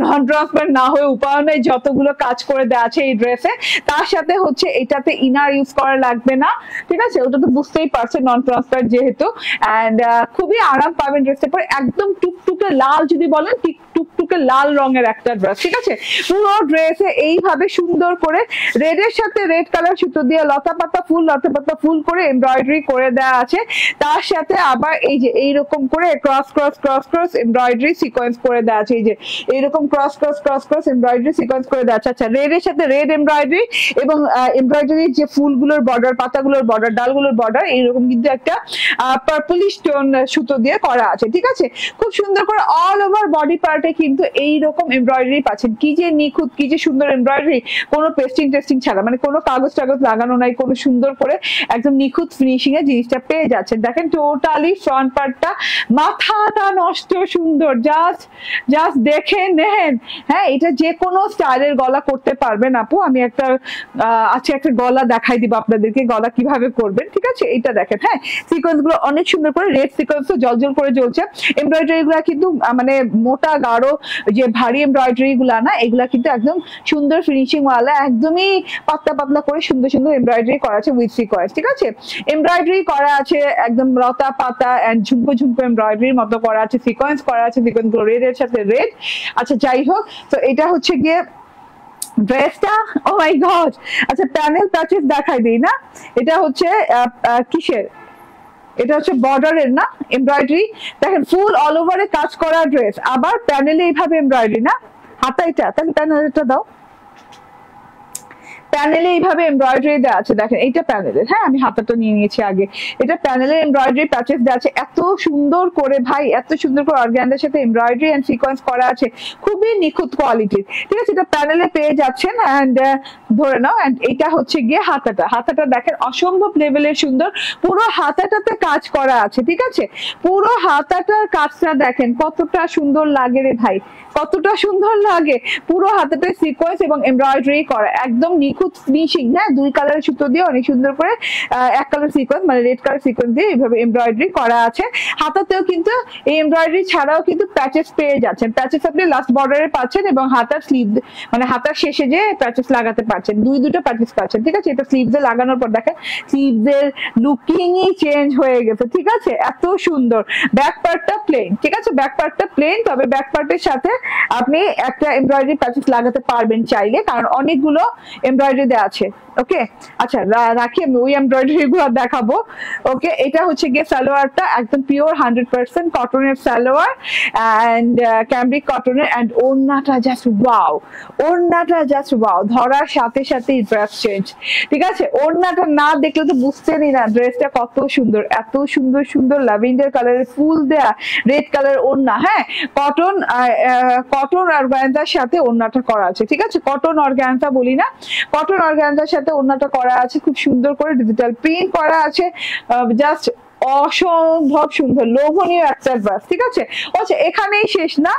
নন ট্রান্সপারেন্ট না হয়ে উপায় নেই, যতগুলো কাজ করে দেওয়া আছে এই ড্রেসে। তার সাথে হচ্ছে এটাতে ইনার ইউজ করা লাগবে না, ঠিক আছে, ওটা তো বুঝতেই পারছেন নন ট্রান্সপারেন্ট যেহেতু। এন্ড খুবই আরাম পাবেন ড্রেসটা পরে, একদম টুকটুকে লাল, যদি বলেন টুকটুকে লাল রঙের একটা ড্রেস, ঠিক আছে। পুরো ড্রেসে এইভাবে সুন্দর করে রেডের সাথে রেড কালার সুতো দিয়ে লতা পাতা ফুল করে এমব্রয়ডারি করে দেওয়া আছে। তার সাথে আবার এই যে এইরকম করে ক্রস এমব্রয়ডারি সিকোয়েন্স করে দেওয়া আছে, এই যে এইরকম ক্রস এমব্রয়ডারি সিকোয়েন্স করে দেওয়া আছে। আচ্ছা রেডের সাথে রেড এমব্রয়ডারি এবং এমব্রয়ডারির যে ফুলগুলোর বর্ডার, পাতাগুলোর বর্ডার, ডালগুলোর বর্ডার, এইরকম কিন্তু একটা পার্পলিশ টোন সুতো দিয়ে করা আছে, ঠিক আছে। খুব সুন্দর করে অল ওভার বডি পার্টে কিন্তু এইরকম এমব্রয়ডারি পাচ্ছেন। কি যে নিখুঁত, কি যে সুন্দর এমব্রয়ডারি, কোনো টেস্টিং ছাড়া, মানে কোনো কাগজ লাগানো নাই, কোনো সুন্দর করে একদম নিখুঁত ফিনিশিং এ জিনিসটা পেয়ে যাচ্ছেন। দেখেন টোটালি ফ্রন্ট পার্টটা মাথাটা নষ্ট সুন্দর, জাস্ট দেখে নেন। হ্যাঁ, এটা যে কোনো স্টাইলের গলা করতে পারবেন আপু। আমি একটা গলা দেখাই দিব আপনাদেরকে, গলা কিভাবে করবেন, ঠিক আছে। এটা দেখেন, হ্যাঁ সিকোয়েন্স গুলো অনেক সুন্দর করে, রেড সিকোয়েন্স জলজল করে জ্বলছে। এমব্রয়ডারি গুলা কিন্তু মানে মোটা গাঢ় যে ভারী এমব্রয়ডারি গুলা না, এগুলা কিন্তু একদম সুন্দর ফিনিশিং ওয়ালা, একদমই পাতলা করে সুন্দর এমব্রয়ডারি করা আছে উইথ সিকোয়েন্স, ঠিক আছে। এমব্রয়ডারি করা আছে একদম লতা পাতা এন্ড ঝুমকো এমব্রয়ডারির মতো করা আছে, সিকোয়েন্স করা আছে, সিকোয়েন্স গুলো রেড এর সাথে রেড। আচ্ছা যাই হোক, তো এটা হচ্ছে গিয়ে ড্রেসটা। ও মাই গড, আচ্ছা প্যানেল প্যাচেস দেখাই দিই না, এটা হচ্ছে কিসের, এটা হচ্ছে বর্ডারের না এমব্রয়ডারি। দেখেন ফুল অল ওভারে কাজ করা ড্রেস, আবার প্যানেলে এইভাবে এমব্রয়ডারি না, হাতা এটা, তাহলে প্যানেলটা দাও। প্যানেলে এইভাবে এমব্রয়ডারি দেওয়া আছে, দেখেন এইটা প্যানেলের, হ্যাঁ আমি হাতাটা নিয়ে নিয়েছি আগে, এটা প্যানেলের এমব্রয়ডারি প্যাচেস দেওয়া আছে এত সুন্দর করে ভাই, এত সুন্দর করে অর্গানজার সাথে এমব্রয়ডারি এন্ড সিকোয়েন্স করা আছে, খুবই নিখুঁত কোয়ালিটির, ঠিক আছে। এটা প্যানেলে পেয়ে যাচ্ছেন এন্ড ধরে নাও, এন্ড এটা হচ্ছে গিয়ে হাতাটা, হাতাটা দেখেন অসম্ভব লেভেলের সুন্দর, পুরো হাতাটাতে কাজ করা আছে, ঠিক আছে। পুরো হাতাটার কাজটা দেখেন কতটা সুন্দর লাগে রে ভাই, কতটা সুন্দর লাগে, পুরো হাতাতে সিকোয়েন্স এবং এমব্রয়ডারি করা, একদম নিখুঁত ফিনিশিং, হ্যাঁ দুই কালারের সুতো দিয়ে অনেক সুন্দর করে এক কালার সিকোয়েন্স মানে রেড কালার সিকোয়েন্স দিয়ে এইভাবে এমব্রয়ডারি করা আছে। হাতাতেও কিন্তু এই এমব্রয়ডারি ছাড়াও কিন্তু প্যাচেস পেয়ে যাচ্ছেন, প্যাচেস আপনি লাস্ট বর্ডারে পাচ্ছেন এবং হাতার স্লিভ মানে হাতার শেষে যে প্যাচেস লাগাতে পারছেন, দুটো প্যাচেস পাচ্ছেন, ঠিক আছে। এটা স্লিভসে লাগানোর পর দেখেন স্লিভসের লুকিংই চেঞ্জ হয়ে গেছে, ঠিক আছে, এত সুন্দর। ব্যাক পার্টটা প্লেন, ঠিক আছে, ব্যাক পার্টটা প্লেন, তবে ব্যাক পার্টের সাথে আপনি একটা এমব্রয়ডারি প্যাচেস লাগাতে পারবেন চাইলে, কারণ অনেকগুলো এমব্রয়ডারি দেওয়া আছে। ওকে আচ্ছা রাখি, আমি ওই এমব্রয়ডারি গুলো দেখাবো। ওকে এটা হচ্ছে গিয়ে সালোয়ারটা একদম পিওর 100% কটনের সালোয়ার এন্ড ক্যামব্রিক কটনের, এন্ড ওড়নাটা জাস্ট ওয়াও, ওড়নাটা জাস্ট ওয়াও, ধরার সাথে সাথে ড্রেস চেঞ্জ, ঠিক আছে। ওড়নাটা না দেখলে তো বুঝতেনই না ড্রেসটা কত সুন্দর, এত সুন্দর সুন্দর ল্যাভেন্ডার কালারের ফুল দেয়া, রেড কালার ওড়না, হ্যাঁ কটন কটন অর্গানজার সাথে ওড়নাটা করা আছে, ঠিক আছে। কটন অর্গানজা বলি না, কটন অর্গানজার সাথে ওড়নাটা করা আছে, খুব সুন্দর করে ডিজিটাল প্রিন্ট করা আছে, জাস্ট অসম্ভব সুন্দর লোভনীয় একটা ড্রেস, ঠিক আছে। আচ্ছা এখানেই শেষ না,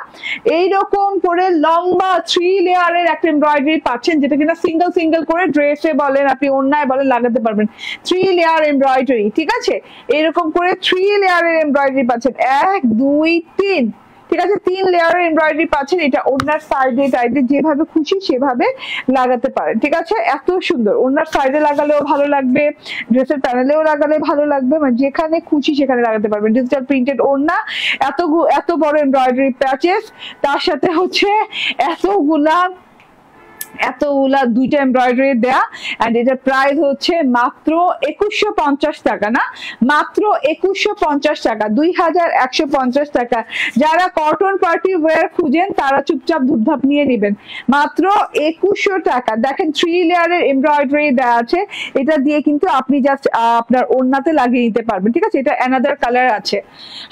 এইরকম করে লম্বা 3 লেয়ারের একটা এমব্রয়ডারি পাচ্ছেন, যেটা কিনা সিঙ্গেল সিঙ্গেল করে ড্রেসে বলেন আপনি ওড়নায় বলেন লাগাতে পারবেন, 3 লেয়ার এমব্রয়ডারি, ঠিক আছে। এরকম করে 3 লেয়ারের এমব্রয়ডারি পাচ্ছেন, 1 2 3, ঠিক আছে, 3 লেয়ারের এমব্রয়ডারি পাচ্ছেন। এটা ওড়নার সাইডে টাইডে যেভাবে খুশি সেভাবে লাগাতে পারেন, ঠিক আছে। এত সুন্দর, ওড়নার সাইডে লাগালেও ভালো লাগবে, ড্রেসের প্যানেলেও লাগালে ভালো লাগবে, মানে যেখানে খুশি সেখানে লাগাতে পারবেন। ডিজিটাল প্রিন্টেড ওড়না, এত বড় এমব্রয়ডারি প্যাচেস, তার সাথে হচ্ছে এতগুলা দুইটা এমব্রয়ডারি দেয়া, এন্ড এটার প্রাইস হচ্ছে মাত্র 2150 টাকা, না মাত্র 2150 টাকা, 2150 টাকা। যারা কটন পার্টি ওয়্যার খুঁজেন তারা চুপচাপ ধূপধাপ নিয়ে নেবেন, মাত্র 2100 টাকা। দেখেন 3 লেয়ারের এমব্রয়ডারি দেয়া আছে, এটা দিয়ে কিন্তু আপনি জাস্ট আপনার ওড়নাতে লাগিয়ে নিতে পারবেন, ঠিক আছে। এটা অ্যানাদার কালার আছে,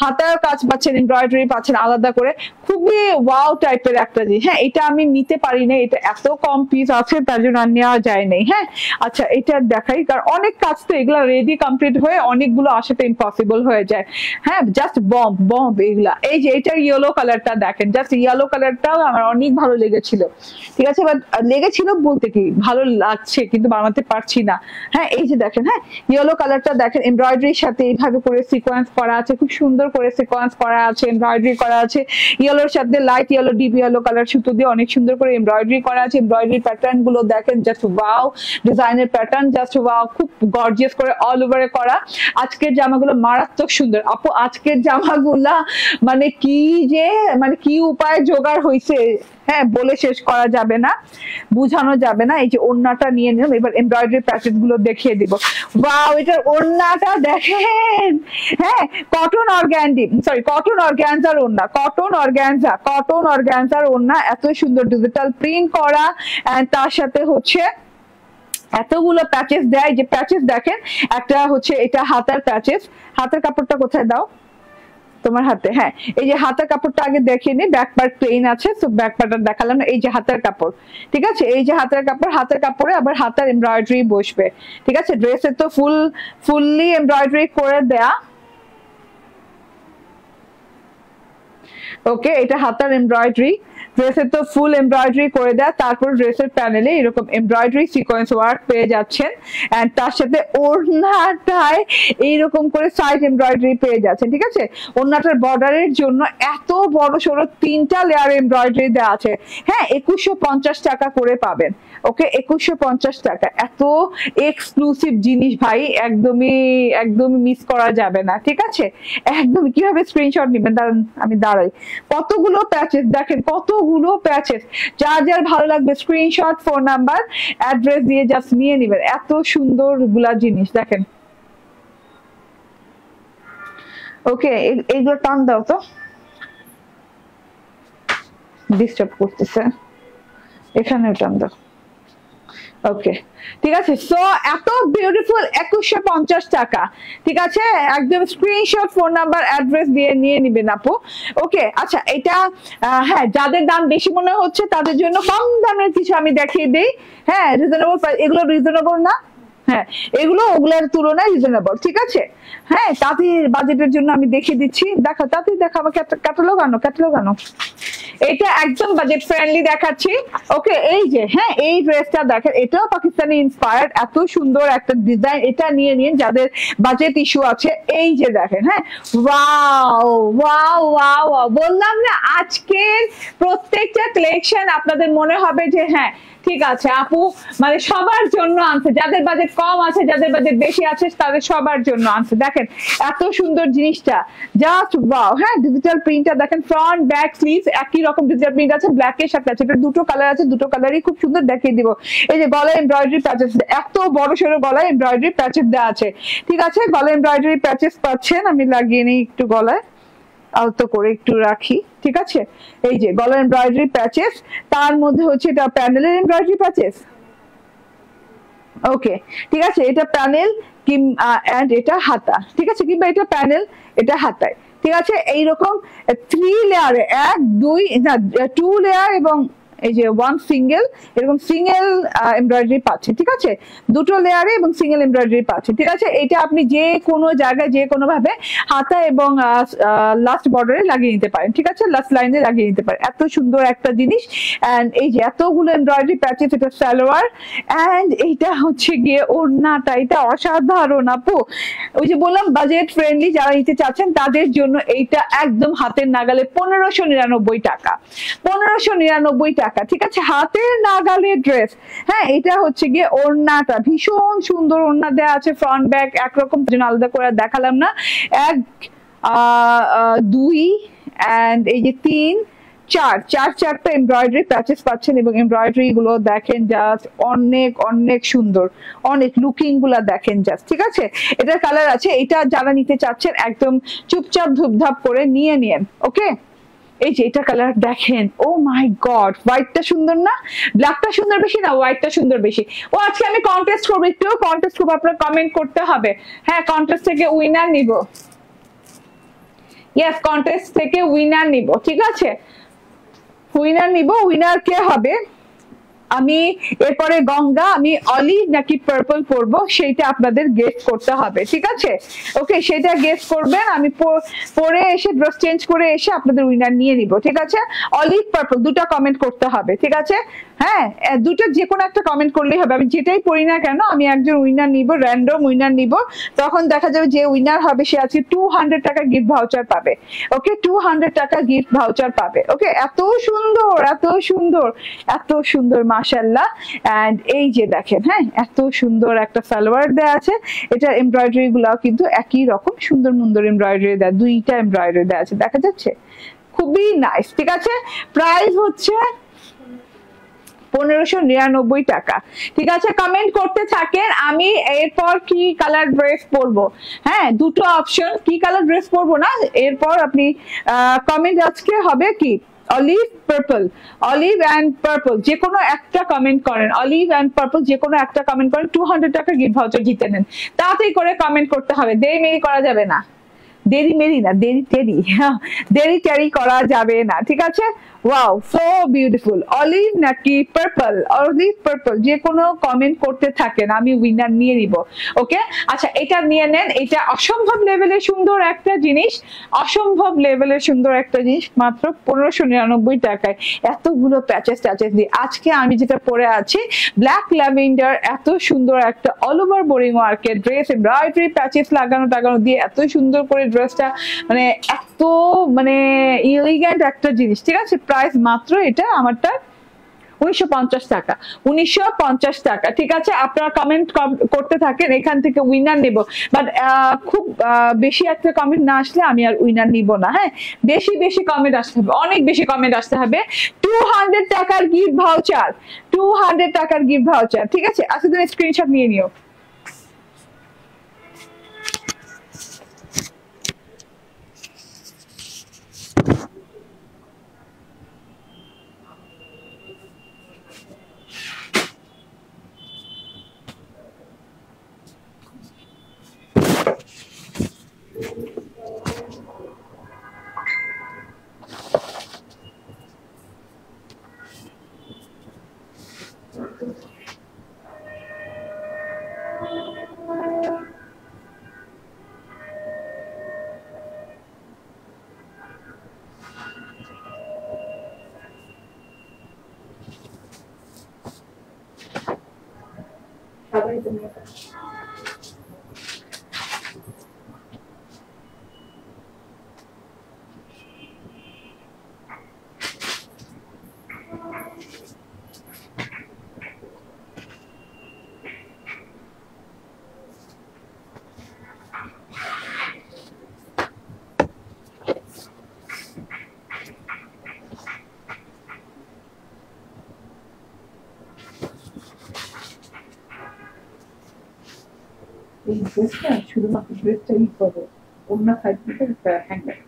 হাতার কাজ পাচ্ছেন, এমব্রয়ডারি পাচ্ছেন আলাদা করে, খুবই ওয়াও টাইপের একটা জিনিস। হ্যাঁ এটা আমি নিতে পারি না, এটা এত কম পিস আছে তার জন্য আর নেওয়া যায় নাই। হ্যাঁ আচ্ছা এটা দেখাই, কারণ অনেক কাজ তো এগুলা রেডি কমপ্লিট হয়ে অনেকগুলো আসাটা ইম্পসিবল হয়ে যায়। হ্যাঁ জাস্ট বম বম এগুলা। এই যে এটার ইয়েলো কালারটা দেখেন, জাস্ট ইয়েলো কালারটাও আমার অনেক ভালো লেগেছিল, ঠিক আছে। বাট লেগেছিল বলতে কি ভালো লাগছে কিন্তু বানাতে পারছি না। হ্যাঁ এই যে দেখেন, হ্যাঁ ইয়েলো কালারটা দেখেন, এমব্রয়ডারির সাথে এইভাবে করে সিকোয়েন্স করা আছে, খুব সুন্দর করে সিকোয়েন্স করা আছে, এমব্রয়ডারি করা আছে, ইয়েলোর সাথে light yellow deep yellow colour সুতো দিয়ে অনেক সুন্দর করে এমব্রয়ডারি করা আছে। এমব্রয়ডারি প্যাটার্ন গুলো দেখেন জাস্ট ওয়াও, ডিজাইনের প্যাটার্ন জাস্ট ওয়াও, খুব গর্জিয়াস করে অল ওভারে করা। আজকের জামাগুলো মারাত্মক সুন্দর আপু, আজকের জামাগুলা মানে কি উপায় জোগাড় হয়েছে, হ্যাঁ বলে শেষ করা যাবে না, বুঝানো যাবে না। এই যে ওড়নাটা নিয়ে নিলাম, এবার এমব্রয়ডারি প্যাটার্ন গুলো দেখিয়ে দিব। ওয়াও এটার ওড়নাটা দেখেন, হ্যাঁ কটন অর্গানজার ওড়না, কটন অর্গানজার ওড়না, এত সুন্দর ডিজিটাল প্রিন্ট করা, এন্ড তার সাথে হচ্ছে এতগুলো প্যাচেস দেয়। যে প্যাচেস দেখেন, একটা হচ্ছে এটা হাতার প্যাচেস, হাতের কাপড়টা কোথায় দাও তোমার হাতে, হ্যাঁ এই যে হাতের কাপড়টা আগে দেখিয়ে নি, ব্যাক পার্ট প্লেন আছে, তো ব্যাক পার্টটা দেখালাম না। এই যে হাতের কাপড়, ঠিক আছে, এই যে হাতের কাপড়, হাতের কাপড়ে আবার হাতের এমব্রয়ডারি বসবে, ঠিক আছে। ড্রেসে তো ফুললি এমব্রয়ডারি করে দেয়া। ওকে এটা হাতার এমব্রয়ডারি, ড্রেসের তো ফুল এমব্রয়ডারি করে দেয়া, তারপর ড্রেসের প্যানেলে এরকম এমব্রয়ডারি সিকোয়েন্স ওয়ার্ক পেয়ে যাচ্ছেন, এন্ড তার সাথে ওড়নাটায় এইরকম করে সাইড এমব্রয়ডারি পেয়ে যাচ্ছেন, ঠিক আছে। ওড়নাটার বর্ডারের জন্য এত বড় সড়ো 3টা লেয়ার এমব্রয়ডারি দেওয়া আছে। হ্যাঁ 2150 টাকা করে পাবেন, ওকে 2150 টাকা। এত এক্সক্লুসিভ জিনিস ভাই, একদমই মিস করা যাবে না, ঠিক আছে। একদম কিভাবে স্ক্রিনশট নেবেন, আমি দাঁড়াই, কতগুলো প্যাচেস দেখেন, কতগুলো প্যাচেস, যার ভালো লাগবে স্ক্রিনশট, ফোন নাম্বার, অ্যাড্রেস দিয়ে জাস্ট নিয়ে নেবেন। এত সুন্দর গুলা জিনিস দেখেন। ওকে এইগুলো টান দাও তো, ডিস্টার্ব করতেছে, এখানে টান দাও। ওকে, ঠিক আছে। সো এত বিউটিফুল 2150 টাকা, ঠিক আছে। একদম স্ক্রিনশট, ফোন নাম্বার, অ্যাড্রেস দিয়ে নিয়ে নিবেন আপু। ওকে, আচ্ছা এটা হ্যাঁ, যাদের দাম বেশি মনে হচ্ছে তাদের জন্য কম দামের কিছু আমি দেখিয়ে দিই। হ্যাঁ, রিজনেবল, এগুলো রিজনেবল না? হ্যাঁ, এগুলো ওগুলোর তুলনায় রিজনেবল, ঠিক আছে। হ্যাঁ, তাদের বাজেটের জন্য আমি দেখিয়ে দিচ্ছি। দেখো তাতে দেখো, আমাকে ক্যাটালগ আনো, ক্যাটালগ আনো। এটা একদম বাজেট ফ্রেন্ডলি দেখাচ্ছি। ওকে, এই যে হ্যাঁ, এই ড্রেসটা দেখেন, এটাও পাকিস্তানি ইন্সপায়ার্ড, এত সুন্দর একটা ডিজাইন। এটা নিয়ে নিন যাদের বাজেট ইস্যু আছে। এই যে দেখেন, হ্যাঁ, ওয়াও ওয়াও ওয়াও, বললাম না আজকের প্রত্যেকটা কালেকশন আপনাদের মনে হবে যে হ্যাঁ ঠিক আছে আপু মানে সবার জন্য আনছে, যাদের বাজেট কম আছে, যাদের বাজেট বেশি আছে, তাদের সবার জন্য আনছে। দেখেন এত সুন্দর জিনিসটা, জাস্ট ওয়াও। হ্যাঁ, ডিজিটাল প্রিন্টটা দেখেন, ফ্রন্ট ব্যাক স্লিভস একই রকম ডিজিটাল প্রিন্ট আছে, ব্ল্যাক এর সাথে আছে। এটা দুটো কালার আছে, দুটো কালারই খুব সুন্দর, দেখিয়ে দিব। এই যে গলায় এমব্রয়ডারি প্যাচেস, এত বড় সড়ো গলায় এমব্রয়ডারি প্যাচেস দেওয়া আছে, ঠিক আছে। গলায় এমব্রয়ডারি প্যাচেস পাচ্ছেন, আমি লাগিয়ে নিই একটু গলায়, আলতো করে একটু রাখি, ঠিক আছে। এই যে গলার এমব্রয়ডারি প্যাচেস, তার মধ্যে হচ্ছে এটা প্যানেলের এমব্রয়ডারি প্যাচেস। ওকে, ঠিক আছে, এটা প্যানেল এন্ড এটা হাতা, ঠিক আছে, কিংবা এটা প্যানেল, এটা হাতায়, ঠিক আছে। এইরকম 3 লেয়ারে, 1 2 না 2 লেয়ার এবং এই যে 1 সিঙ্গেল, এরকম সিঙ্গেল এমব্রয়ডারি পাচ্ছে, ঠিক আছে। দুটো লেয়ারে এবং সিঙ্গেল এমব্রয়ডারি পাচ্ছে, ঠিক আছে। এটা আপনি যে কোনো জায়গায় যে কোনো ভাবে হাতা এবং লাস্ট বর্ডারে লাগিয়ে নিতে পারেন, ঠিক আছে, লাস্ট লাইনে লাগিয়ে নিতে পারেন। এত সুন্দর একটা জিনিস। এন্ড এই যে এতগুলো এমব্রয়ডারি প্যাচেস, এটা সালোয়ার, এন্ড এইটা হচ্ছে গিয়ে ওড়নাটা, এটা অসাধারণ আপু। ওই যে বললাম বাজেট ফ্রেন্ডলি যারা নিতে চাচ্ছেন তাদের জন্য এইটা একদম হাতের নাগালে 1599 টাকা, 1599 টাকা, ঠিক আছে, হাতের নাগালে ড্রেস। হ্যাঁ, এটা হচ্ছে গিয়ে ওড়নাটা, ভীষণ সুন্দর ওড়না দেওয়া আছে, ফ্রন্ট ব্যাক একরকম, আলাদা করে দেখালাম না। 1 2 এন্ড এই যে 3 চারটা এমব্রয়ডারি প্যাচেস পাচ্ছেন, এবং এমব্রয়ডারি গুলো দেখেন জাস্ট অনেক অনেক সুন্দর, অনেক লুকিং গুলা দেখেন জাস্ট, ঠিক আছে। এটার কালার আছে, এটা যারা নিতে চাচ্ছেন একদম চুপচাপ ধুপধাপ করে নিয়ে নিন। ওকে, এই যে এটা কালার দেখেন, ও মাই গড, হোয়াইটটা সুন্দর না? ব্ল্যাকটা সুন্দর বেশি না হোয়াইটটা সুন্দর বেশি? ও আজকে আমি কন্টেস্ট করবো, একটু কন্টেস্ট করবো, আপনার কমেন্ট করতে হবে। হ্যাঁ, কন্টেস্ট থেকে উইনার নিব, ইয়েস, কন্টেস্ট থেকে উইনার নিব, ঠিক আছে। উইনার নিব, উইনার কে হবে? আমি এরপরে গঙ্গা, আমি অলিভ নাকি পার্পল পরবো সেটা আপনাদের গেস করতে হবে, ঠিক আছে। ওকে, সেটা গেস করবেন, আমি পরে এসে ড্রেস চেঞ্জ করে এসে আপনাদের উইনার নিয়ে নিব, ঠিক আছে। অলিভ পার্পল দুটো কমেন্ট করতে হবে, ঠিক আছে। হ্যাঁ, দুটো যে কোনো একটা কমেন্ট করলেই হবে, আমি যেটাই পড়ি না কেন আমি একজন উইনার নিব, র্যান্ডম উইনার নিব। তখন দেখা যাবে যে উইনার হবে সে আজকে 200 টাকা গিফট ভাউচার পাবে। ওকে, 200 টাকা গিফট ভাউচার পাবে। ওকে, এত সুন্দর, এত সুন্দর, এত সুন্দর, মাশাআল্লাহ। এন্ড এই যে দেখেন, হ্যাঁ, এত সুন্দর একটা সালোয়ার দেয়া আছে। এটা এমব্রয়ডারি গুলাও কিন্তু একই রকম সুন্দর সুন্দর এমব্রয়ডারি দেয়া, দুইটা এমব্রয়ডারি দেয়া আছে, দেখা যাচ্ছে, খুবই নাইস, ঠিক আছে। প্রাইস হচ্ছে 1599 টাকা, ঠিক আছে। কমেন্ট করতে থাকেন, আমি এরপর কি কালার ড্রেস পরবো, হ্যাঁ, দুটো অপশন, কি কালার ড্রেস পরবো না, এরপর আপনি কমেন্ট আজকে হবে কি olive purple, olive and purple, যে কোনো একটা কমেন্ট করেন, অলিভ এন্ড পার্পল যে কোনো একটা কমেন্ট করেন, 200 টাকা গিফট ভাউচার জিতে নেন। তাড়াতাড়ি করে কমেন্ট করতে হবে, দেরি মেরি করা যাবে না, দেরি মেরি না, দেরি টেরি, দেরি টেরি করা যাবে না, ঠিক আছে। ওয়াও, সো বিউটিফুল, অলিভ নাকি পার্পল, অলিভ পার্পল যে কোনো কমেন্ট করতে থাকেন, আমি উইনার নিয়ে নিব। ওকে, আচ্ছা এটা নিয়ে নেন, এটা অসম্ভব লেভেলের সুন্দর একটা জিনিস, অসম্ভব লেভেলের সুন্দর একটা জিনিস, মাত্র 1599 টাকায়, এতগুলো প্যাচেস ট্যাচেস দিয়ে। আজকে আমি যেটা পরে আছি ব্ল্যাক ল্যাভেন্ডার, এত সুন্দর একটা অল ওভার বোরিং ওয়ার্কের ড্রেস, এমব্রয়ডারি প্যাচেস লাগানো টাগানো দিয়ে এত সুন্দর করে ড্রেসটা, মানে এত মানে এলিগেন্ট একটা জিনিস, ঠিক আছে। প্রাইস মাত্র এটা আমারটা 1950 টাকা, 1950 টাকা, ঠিক আছে। আপনারা কমেন্ট করতে থাকেন, এখান থেকে উইনার নেব, বাট খুব বেশি একটা কমেন্ট না আসলে আমি আর উইনার নিব না। হ্যাঁ, বেশি বেশি কমেন্ট আসতে হবে, অনেক বেশি কমেন্ট আসতে হবে। 200 টাকার গিফট ভাউচার, 200 টাকার গিফট ভাউচার, ঠিক আছে। আচ্ছা তুমি স্ক্রিনশট নিয়ে নিও। এই ড্রেসটা শুধুমাত্র ড্রেসটাই করো, অন্য সাইড থেকে হ্যাঙ্গার।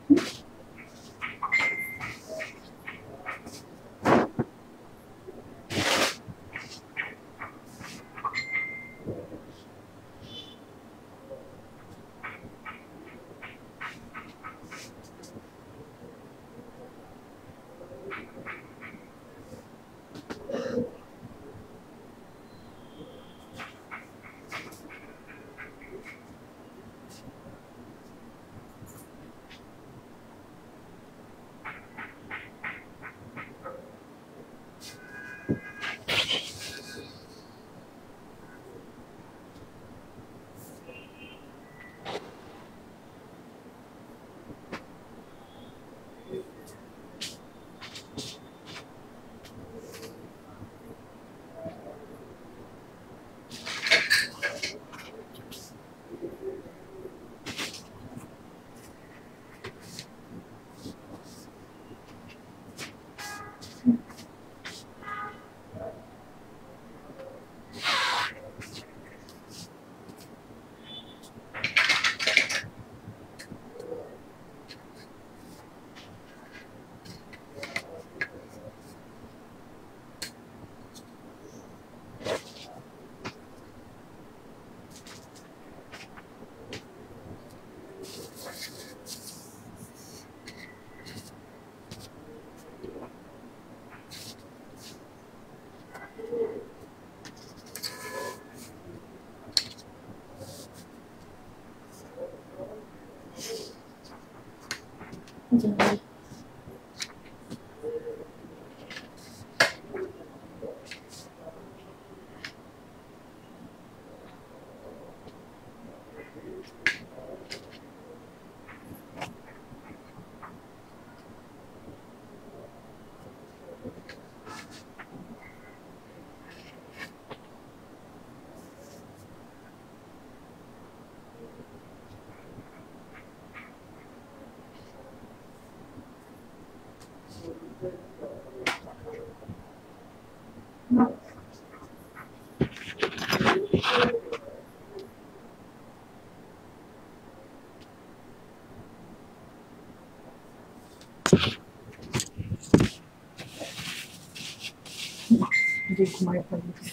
যে ঘুমায় পড়েছি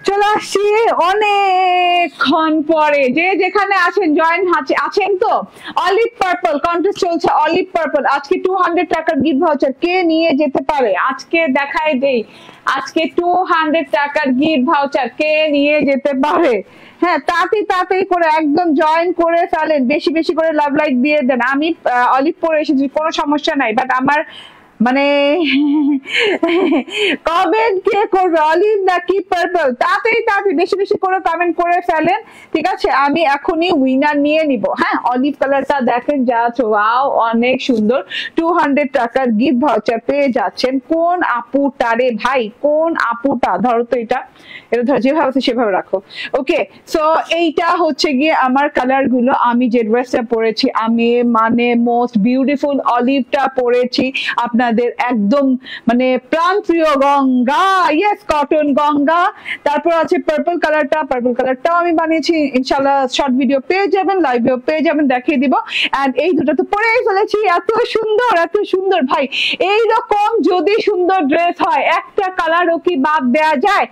চলে আসছি অনেকক্ষণ পরে। যে যেখানে আছেন জয়েন আছেন তো। অলিভ পার্পল কন্টেস্ট চলছে, অলিভ পার্পল আজকে 200 টাকার গিফট ভাউচার কে নিয়ে যেতে পারে আজকে দেখাই দেই। আজকে 200 টাকার গিফট ভাউচার কে নিয়ে যেতে পারে? হ্যাঁ তাড়াতাড়ি করে একদম জয়েন করে ফেলেন, বেশি বেশি করে লাভ লাইক দিয়ে দেন। আমি অলিভ পরে এসেছি, কোনো সমস্যা নাই, বাট আমার মানে কমেন্ট কে করবে অলিভ নাকি পার্পল? তাড়াতাড়ি বেশি বেশি করে কমেন্ট করে ফেলেন, ঠিক আছে? আমি এখনই উইনার নিয়ে নিব। হ্যাঁ, অলিভ কালারটা দেখেন, জাস্ট ওয়াও, অনেক সুন্দর। 200 টাকার গিফট ভাউচার পেয়ে যাচ্ছেন। কোন আপুটা রে ভাই, কোন আপুটা? ধরো তো এটা ধরো, যেভাবে আছে সেভাবে রাখো। ওকে, সো এইটা হচ্ছে গিয়ে আমার কালার গুলো। আমি যে ড্রেসটা পরেছি, আমি মানে মোস্ট বিউটিফুল অলিভটা পরেছি, আপনাদের একদম মানে প্রাণপ্রিয় গঙ্গা, ইয়েস কটন গঙ্গা। তারপর আছে পার্পল কালারটাও আমি বানিয়েছি, ইনশাআল্লাহ শর্ট ভিডিও পেয়ে যাবেন, লাইভ ভিডিও পেয়ে যাবেন, দেখিয়ে দিব। এন্ড এই দুটো তো পরেই ফেলেছি, এত সুন্দর ভাই। এইরকম যদি সুন্দর ড্রেস হয়, একটা কালারও কি বাদ দেওয়া যায়?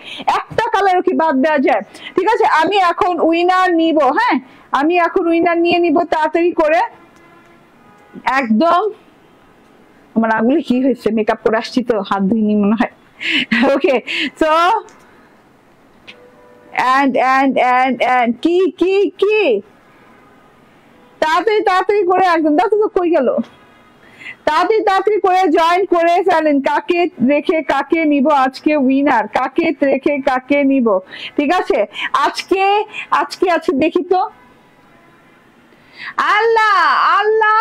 ঠিক আছে, আমি এখন উইনার নিব। হ্যাঁ, আমি এখন উইনার নিয়ে নিব তাড়াতাড়ি করে, একদম আমার আঙুলে কি হয়েছে, মেকআপ করে আসছি তো, হাত ধুইনি মনে হয়। ওকে, সো and কি তাড়াতাড়ি করে একদম, দেখো তো কই গেল, তাড়াতাড়ি করে জয়েন করে ফেলেন। কাকে রেখে কাকে নিব আজকে উইনার, কাকে রেখে কাকে নিব, ঠিক আছে? আজকে দেখি তো, আল্লাহ আল্লাহ,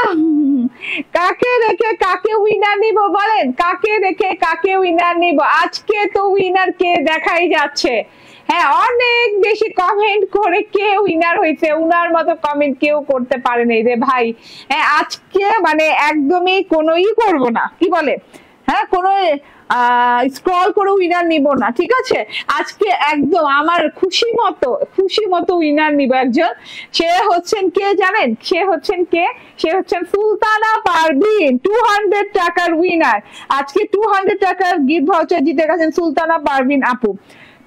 কাকে রেখে কাকে উইনার নিব বলেন, কাকে রেখে কাকে উইনার নিব? আজকে তো উইনার কে দেখাই যাচ্ছে। হ্যাঁ, অনেক বেশি কমেন্ট করে কে উইনার হয়েছে, উনার মতো কমেন্ট কেউ করতে পারে নাই রে ভাই। হ্যাঁ, আজকে মানে একদমই কোনোই করব না, কি বলে, হ্যাঁ, কোনো স্ক্রল করে উইনার নিব না, ঠিক আছে? আজকে একদম আমার খুশি মতো উইনার নিব একজন। সে হচ্ছেন কে জানেন? সে হচ্ছেন সুলতানা পারভিন, 200 টাকার উইনার। আজকে 200 টাকার গিফট ভাউচার জিতে গেছেন সুলতানা পারভিন আপু।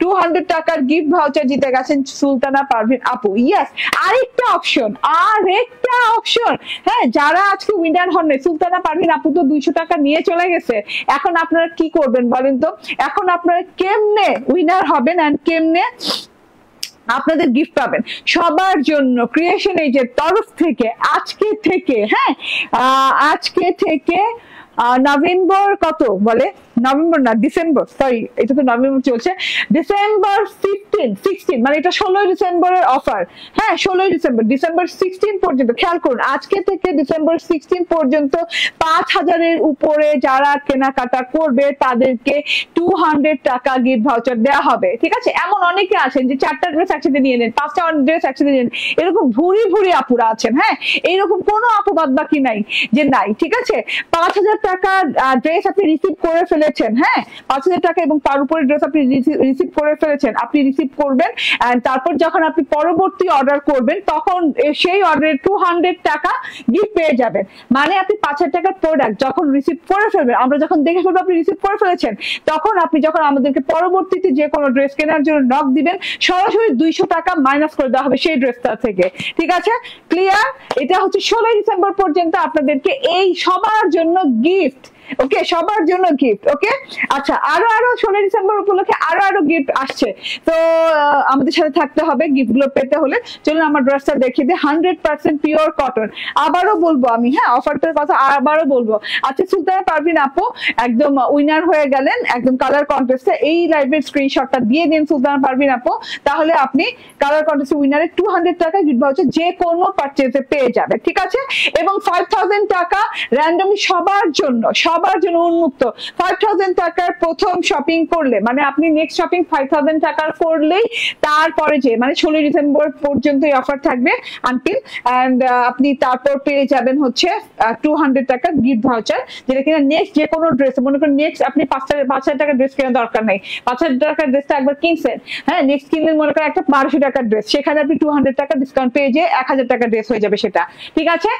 200 টাকার গিফট ভাউচার জিতে গেছেন সুলতানা পারভিন আপু। ইয়েস, আরেকটা অপশন, হ্যাঁ, যারা আজকে উইনার হন নাই, সুলতানা পারভিন আপু তো 200 টাকা নিয়ে চলে গেছে। এখন আপনারা কি করবেন বলেন তো? এখন আপনারা কেমনে উইনার হবেন এন্ড কেমনে আপনাদের গিফট পাবেন? সবার জন্য ক্রিয়েশন এজের তরফ থেকে আজকে থেকে, হ্যাঁ, আজকে থেকে নভেম্বর কত বলে, নভেম্বর না ডিসেম্বর, সরি এটা তো নভেম্বর চলছে, ডিসেম্বর 16 মানে এটা 16 ডিসেম্বরের অফার। হ্যাঁ, 16 ডিসেম্বর 16 পর্যন্ত, খেয়াল করুন, আজকে থেকে ডিসেম্বর 16 পর্যন্ত 5000-এর উপরে যারা কেনাকাটা করবে তাদেরকে 200 টাকা গিফট ভাউচার দেওয়া হবে, ঠিক আছে? এমন অনেকে আছেন যে 4টা ড্রেস একসাথে নিয়ে নেন, 5টা ড্রেস একসাথে নিয়ে নেন, এরকম ভুরি আপুরা আছেন। হ্যাঁ, এইরকম কোনো আপু বাদ বাকি নাই যে নাই, ঠিক আছে? 5000 টাকা ড্রেস আপনি রিসিভ করে ফেলেছেন, হ্যাঁ, 5000 টাকা এবং তার উপরে ড্রেস আপনি রিসিভ করে ফেলেছেন, আপনি রিসিভ করবেন। এন্ড তারপর যখন আপনি পরবর্তী অর্ডার করবেন তখন সেই অর্ডারে 200 টাকা গিফট পেয়ে যাবেন। মানে আপনি 5000 টাকার প্রোডাক্ট যখন রিসিভ করে ফেলবেন, আমরা যখন দেখে ফেলবো আপনি রিসিভ করে ফেলেছেন, তখন আপনি যখন আমাদেরকে পরবর্তীতে যে কোনো ড্রেস কেনার জন্য নক দিবেন, সরাসরি 200 টাকা মাইনাস করে দেওয়া হবে সেই ড্রেসটা থেকে, ঠিক আছে? ক্লিয়ার? এটা হচ্ছে 16 ডিসেম্বর পর্যন্ত আপনাদেরকে এই সবার জন্য গিফট। ওকে, সবার জন্য গিফট। ওকে, আচ্ছা, আরো 16 ডিসেম্বর উপলক্ষে আরো গিফট আসছে, তো আমাদের সাথে থাকতে হবে গিফট গুলো পেতে হলে। চলুন আমার ড্রেসটা দেখিয়ে দিই, 100% পিওর কটন। আবারও বলবো আমি, হ্যাঁ, অফারটার কথা আবারও বলবো। আচ্ছা, সুলতানা পারভিন আপু একদম উইনার হয়ে গেলেন একদম কালার কন্টেস্টে। এই লাইভের স্ক্রিনশটটা দিয়ে দিন সুলতানা পারভিন আপু, তাহলে আপনি কালার কন্টেস্টে উইনারে 200 টাকা গিফট ভাউচার যে কোনো পারচেজে পেয়ে যাবে, ঠিক আছে? এবং 5000 টাকা র্যান্ডমলি সবার জন্য উন্মুক্ত। 5000 টাকার প্রথম শপিং করলে, মানে আপনি নেক্সট শপিং 5000 টাকার করলেই তারপরে যে মানে 16 ডিসেম্বর পর্যন্ত এই অফার থাকবে আনটিল, এন্ড আপনি তারপর পেয়ে যাবেন হচ্ছে 200 টাকা গিফট ভাউচার, যেটা কিনা নেক্সট যে কোনো ড্রেস, মনে করেন নেক্সট আপনি 5000 টাকার ড্রেস কেনার দরকার নাই, 5000 টাকার ড্রেসটা একবার কিনছেন, হ্যাঁ, নেক্সট কিনলেন মনে করেন একটা 1200 টাকার ড্রেস, সেখানে আপনি 200 টাকা ডিসকাউন্ট পেয়ে যে 1000 টাকার ড্রেস হয়ে যাবে সেটা, ঠিক আছে?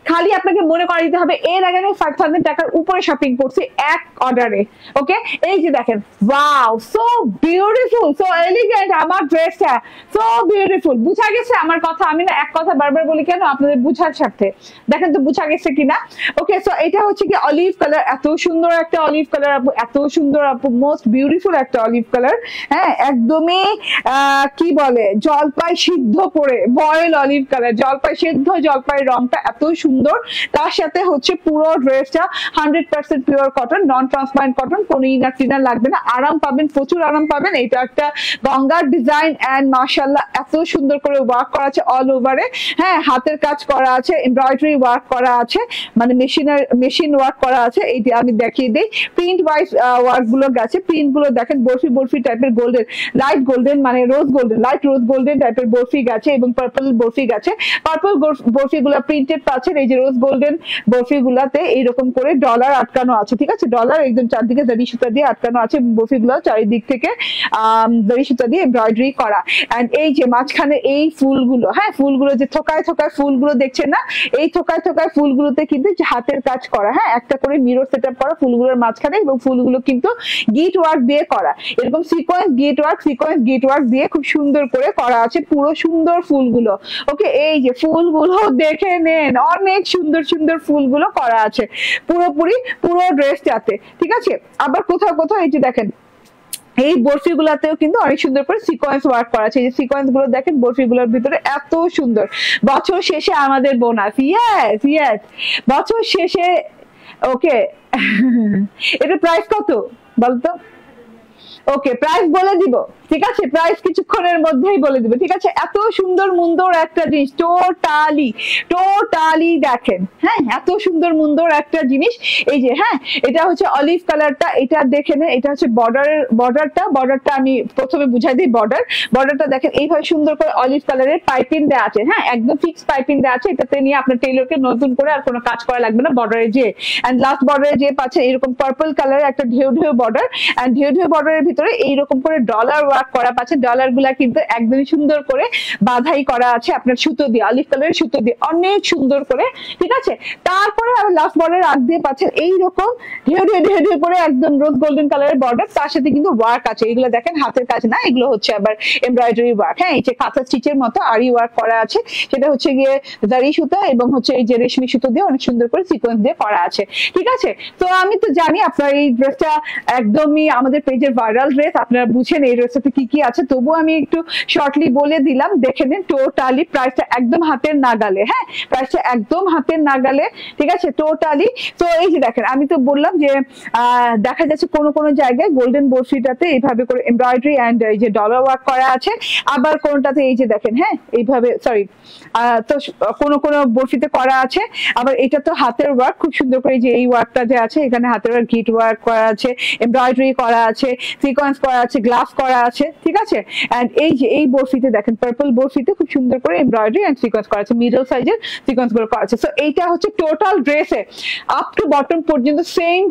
খালি আপনাকে মনে করে দিতে হবে এর আগে আমি 5000 টাকার উপরে শপিং করছি এক অর্ডারে। ওকে, এই যে দেখেন, wow, so beautiful, so elegant, আমার ড্রেসটা সো বিউটিফুল। বুঝা গেছে আমার কথা? আমি না এক কথা বারবার বলি কেন, আপনাদের বুঝার সাথে। দেখেন তো বুঝা গেছে কিনা। ওকে, সো এটা হচ্ছে কি অলিভ কালার, এত সুন্দর একটা অলিভ কালার আপু, এত সুন্দর আপু, মোস্ট বিউটিফুল একটা অলিভ কালার। হ্যাঁ, একদমই কি বলে জলপাই সিদ্ধ করে, বয়েল অলিভ কালার, জলপাই সিদ্ধ, জলপাই রংটা এত সুন্দর। তার সাথে হচ্ছে পুরো ড্রেসটা 100% পিওর কটন, নন ট্রান্সপারেন্ট কটন, কোনো ইনার টিনার লাগবে না, আরাম পাবেন, প্রচুর আরাম পাবেন। এটা একটা গঙ্গার ডিজাইন এন্ড মাশাআল্লাহ এত সুন্দর করে ওয়ার্ক করা আছে অল ওভারে। হ্যাঁ, হাতের কাজ করা আছে, এমব্রয়ডারি ওয়ার্ক করা আছে, মানে মেশিন ওয়ার্ক করা আছে। এইটা আমি দেখিয়ে দিই, প্রিন্ট ওয়াইজ ওয়ার্ক গুলো গেছে, প্রিন্ট গুলো দেখেন বরফি টাইপের, গোল্ডেন, লাইট গোল্ডেন, মানে রোজ গোল্ডেন, লাইট রোজ গোল্ডেন টাইপের বরফি গেছে এবং পার্পল বরফি গেছে। পার্পল বরফি গুলা প্রিন্টেড পাচ্ছেন, এই যে রোজ গোল্ডেন বরফি গুলাতে এইরকম করে ডলার আটকানো আছে, ঠিক আছে? ডলার একদম চারদিকে দড়ি সুতা দিয়ে আটকানো আছে, বরফি গুলো চারিদিক থেকে দড়ি সুতা দিয়ে এমব্রয়ডারি করা। এন্ড এই যে মাঝখানে এই ফুলগুলো, হ্যাঁ, ফুলগুলো যে থোকায় ফুলগুলো দেখছেন না, এই থোকায় ফুলগুলোতে কিন্তু হাতের কাজ করা, হ্যাঁ, একটা করে মিরর সেটআপ করা ফুলগুলোর মাঝখানে, এবং ফুলগুলো কিন্তু গিট ওয়ার্ক দিয়ে করা, এরকম সিকোয়েন্স গিট ওয়ার্ক দিয়ে খুব সুন্দর করে করা আছে পুরো সুন্দর ফুলগুলো। ওকে, এই যে ফুলগুলো দেখে নেন, অনেক সুন্দর ফুলগুলো করা আছে পুরোপুরি পুরো ড্রেসটাতে, ঠিক আছে। আবার কোথাও কোথাও এই যে দেখেন এই বরফি গুলাতেও কিন্তু অনেক সুন্দর করে সিকোয়েন্স ওয়ার্ক করা আছে। এই যে সিকোয়েন্স গুলো দেখেন বরফি গুলোর ভিতরে এত সুন্দর। বছর শেষে আমাদের বোনাস, ইয়েস ইয়েস, বছর শেষে। ওকে এটা প্রাইস কত বলতো? ওকে প্রাইস বলে দিব, ঠিক আছে, প্রাইস কিছুক্ষণের মধ্যেই বলে দিব, ঠিক আছে। এত সুন্দর মুন্দর একটা জিনিস, টোটালি টোটালি দেখেন, হ্যাঁ এত সুন্দর মুন্দর একটা জিনিস। এই যে হ্যাঁ এটা হচ্ছে অলিভ কালারটা, এটা দেখে নেন, এটা হচ্ছে বর্ডারটা আমি প্রথমে বুঝাই দিই। বর্ডারটা দেখেন এইভাবে সুন্দর করে অলিভ কালারের পাইপিং দেওয়া আছে, হ্যাঁ একদম ফিক্স পাইপিং দেওয়া আছে। এটাতে নিয়ে আপনার টেইলরকে নতুন করে আর কোনো কাজ করা লাগবে না বর্ডারে যে। এন্ড লাস্ট বর্ডারে যে পাচ্ছে এরকম পার্পল কালারের একটা ঢেউ ঢেউ বর্ডার, এন্ড ঢেউ ঢেউ বর্ডারের ভিতরে এইরকম করে ডলার ওয়ার্ক করা পাচ্ছে। ডলার গুলা কিন্তু একদমই সুন্দর করে বাধাই করা আছে আপনার সুতো দিয়ে, অলিভ কালারের সুতো দিয়ে, অনেক সুন্দর করে, ঠিক আছে। তারপরে আবার লাস্ট বর্ডারের আগ দিয়ে পাচ্ছেন এইরকম ঢেউ ঢেউ ঢেউ ঢেউ করে একদম রোজ গোল্ডেন কালারের বর্ডার, তার সাথে কিন্তু ওয়ার্ক আছে। এগুলো দেখেন হাতের কাজ না, এগুলো হচ্ছে আবার এমব্রয়ডারি ওয়ার্ক, হ্যাঁ এই যে কাঁথা স্টিচের মতো আরি ওয়ার্ক করা আছে। সেটা হচ্ছে গিয়ে জারি সুতা এবং হচ্ছে এই যে রেশমি সুতো দিয়ে অনেক সুন্দর করে সিকোয়েন্স দিয়ে করা আছে, ঠিক আছে। তো আমি তো জানি আপনার এই ড্রেসটা একদমই আমাদের পেজের ভাইরাল ড্রেস, আপনারা বুঝেন এই ড্রেসটাতে কি কি আছে, তবুও আমি একটু শর্টলি বলে দিলাম। দেখে নিন টোটালি প্রাইসটা একদম হাতের নাগালে, হ্যাঁ প্রাইসটা একদম হাতের নাগালে, ঠিক আছে টোটালি। তো এই যে দেখেন আমি তো বললাম যে দেখা যাচ্ছে কোনো কোনো জায়গায় গোল্ডেন বরফিটাতে এইভাবে করে এমব্রয়ডারি এন্ড এই যে ডলার ওয়ার্ক করা আছে, আবার কোনটাতে এই যে দেখেন হ্যাঁ এইভাবে সরি তো কোনো কোনো বরফিতে করা আছে। আবার এটা তো হাতের ওয়ার্ক, খুব সুন্দর করে যে এই ওয়ার্কটা যে আছে এখানে হাতের ওয়ার্ক, গিট ওয়ার্ক করা আছে, এমব্রয়ডারি করা আছে, সিকোয়েন্স করা আছে, গ্লাস করা আছে, ঠিক আছে। এন্ড এই যে এই বরফিতে দেখেন পার্পল বরফিতে খুব সুন্দর করে এমব্রয়ডারি এন্ড সিকোয়েন্স করা আছে, মিডল সাইজের সিকোয়েন্স গুলো করা আছে। সো এইটা হচ্ছে টোটাল ড্রেসে আপ টু বটম পর্যন্ত সেম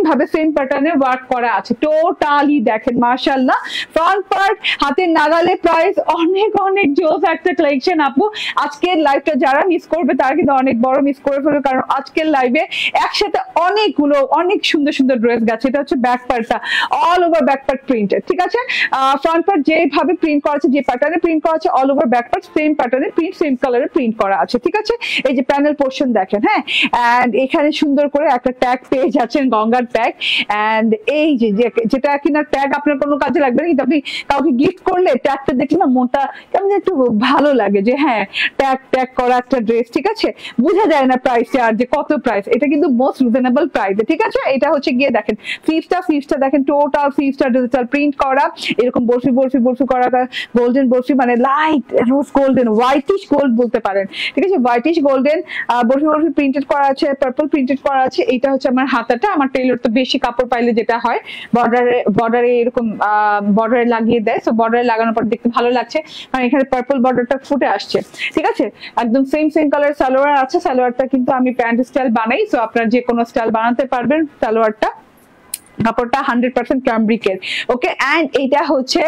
ভাবে সেম প্যাটার্নে ওয়ার্ক করা আছে টোটালি। দেখেন মাশাআল্লাহ, ফ্রন্ট পার্ট হাতের নাগালে, প্রাইস অনেক অনেক জোস একটা কালেকশন। আপু আজকের লাইভটা যারা মিস করবে তারা কিন্তু অনেক বড় মিস করে ফেলবে, কারণ আজকের লাইভে একসাথে অনেকগুলো অনেক সুন্দর সুন্দর ড্রেস গেছে। এটা হচ্ছে ব্যাক পার্টটা, all over back part printed, ঠিক আছে। ফ্রন্ট পার্ট যেভাবে প্রিন্ট করা আছে, যে প্যাটার্নে প্রিন্ট করা আছে, all over back part same প্যাটার্নে প্রিন্ট, সেম কালারে প্রিন্ট করা আছে, ঠিক আছে। এই যে প্যানেল পোর্শন দেখেন, হ্যাঁ এন্ড এখানে সুন্দর করে একটা ট্যাগ পেয়ে যাচ্ছেন, গঙ্গার ট্যাগ। এন্ড এই যে যেটা কিনা ট্যাগ আপনার কোনো কাজে লাগবে না, কিন্তু আপনি কাউকে গিফট করলে ট্যাগটা দেখলে না মনটা কেমন একটু ভালো লাগে যে হ্যাঁ ট্যাগ করা একটা ড্রেস, ঠিক আছে। বোঝা যায় না প্রাইসে আর যে কত প্রাইস, এটা কিন্তু মোস্ট রিজনেবল প্রাইসে, ঠিক আছে। এটা হচ্ছে গিয়ে দেখেন ফিফটা দেখেন টোটাল ফিফটা ডিজিটাল প্রিন্ট করা, এরকম বরফি বরফি বরফি করা, গোল্ডেন বরফি মানে লাইট রোজ গোল্ডেন, হোয়াইটিশ গোল্ড বলতে পারেন, ঠিক আছে, whitish golden barfi barfi printed করা আছে, পার্পল প্রিন্টেড করা আছে। এইটা হচ্ছে আমার হাতাটা, আমার টেইলর তো বেশি কাপড় পাইলে যেটা হয় বর্ডারে এরকম বর্ডারে লাগিয়ে দেয়, সো বর্ডারে লাগানোর পর দেখতে ভালো লাগছে, কারণ এখানে পার্পল বর্ডারটা ফুটে আসছে, ঠিক আছে। একদম সেম কালার সালোয়ার আছে, সালোয়ারটা কিন্তু আমি প্যান্ট স্টাইল বানাই, সো আপনারা যে কোনো স্টাইল বানাতে পারবেন সালোয়ারটা। কাপড়টা 100% ক্যামব্রিকের, ওকে। এন্ড এটা হচ্ছে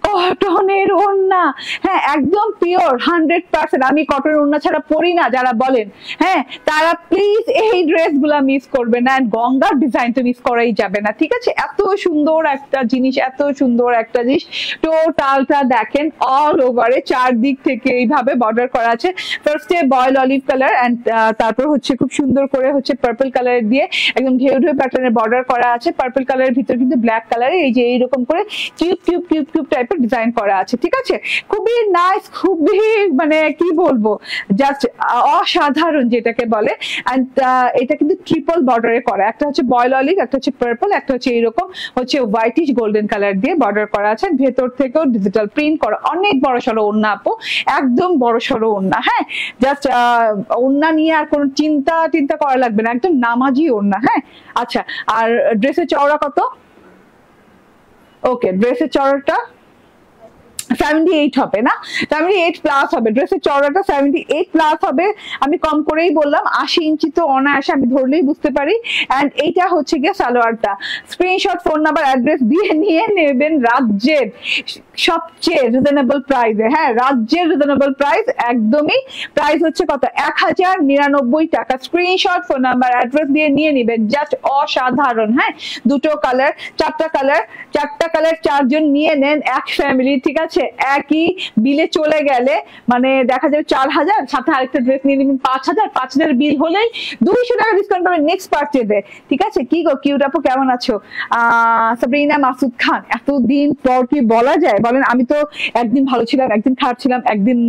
কটনের ওড়না, হ্যাঁ একদম পিওর 100%। আমি কটনের ওড়না ছাড়া পরি না যারা বলেন, হ্যাঁ তারা প্লিজ এই ড্রেস গুলা মিস করবে না। এন্ড গঙ্গার ডিজাইন তো মিস করাই যাবে না, ঠিক আছে। এত সুন্দর একটা জিনিস, এত সুন্দর একটা জিনিস, টোটালটা দেখেন অল ওভারে চারদিক থেকে এইভাবে বর্ডার করা আছে। ফার্স্টে বয়েল অলিভ কালার এন্ড তারপর হচ্ছে খুব সুন্দর করে হচ্ছে পার্পল কালার দিয়ে একদম ঢেউ ঢেউ প্যাটার্নের বর্ডার করা আছে। পার্পল কালারের ভিতর কিন্তু ব্ল্যাক কালারে এই যে এইরকম করে কিউব কিউব কিউব কিউব টাইপের ডিজাইন করা আছে, ঠিক আছে। খুবই নাইস, খুবই মানে কি বলবো জাস্ট অসাধারণ যেটাকে বলে। এন্ড এটা কিন্তু ট্রিপল বর্ডারে করা, একটা হচ্ছে বয়েল অলিভ, একটা হচ্ছে পার্পল, একটা হচ্ছে এইরকম হচ্ছে হোয়াইটিশ গোল্ডেন কালার দিয়ে বর্ডার করা আছে। ভেতর থেকেও ডিজিটাল প্রিন্ট করা, অনেক বড় সড়ো ওড়না আপু, একদম বড় সড়ো ওড়না, হ্যাঁ জাস্ট ওড়না নিয়ে আর কোনো চিন্তা করা লাগবে না, একদম নামাজি ওড়না, হ্যাঁ। আচ্ছা আর ড্রেসের চওড়া কত? ওকে ড্রেসের চওড়াটা 78 হবে না, 78 প্লাস হবে, ড্রেসের চওড়াটা 78 প্লাস হবে। আমি কম করেই বললাম, 80 ইঞ্চি তো অনায়াসে আমি ধরলেই বুঝতে পারি। এন্ড এইটা হচ্ছে গিয়ে সালোয়ারটা। স্ক্রিনশট, ফোন নাম্বার, অ্যাড্রেস দিয়ে নিয়ে নেবেন রাজ্যের সবচেয়ে রিজনেবল প্রাইসে, হ্যাঁ রাজ্যের রিজনেবল প্রাইস, একদমই প্রাইস হচ্ছে কত 1099 টাকা। স্ক্রিনশট, ফোন নাম্বার, অ্যাড্রেস দিয়ে নিয়ে নিবেন, জাস্ট অসাধারণ। হ্যাঁ দুটো কালার, চারটা কালার, চারজন নিয়ে নেন এক ফ্যামিলি, ঠিক আছে? একই বিলে চলে গেলে মানে দেখা যাবে 4000, সাথে আরেকটা ড্রেস নিয়ে নেবেন 5000, 5000 বিল হলেই 200 টাকা ডিসকাউন্ট পাবেন নেক্সট পারচেজে, ঠিক আছে? কি গো কিউট আপু কেমন আছো? সাবরিনা মাসুদ খান, এতদিন পর কি বলা যায় বলেন? আমি তো একদিন ভালো ছিলাম, একদিন খারাপ ছিলাম, একদিন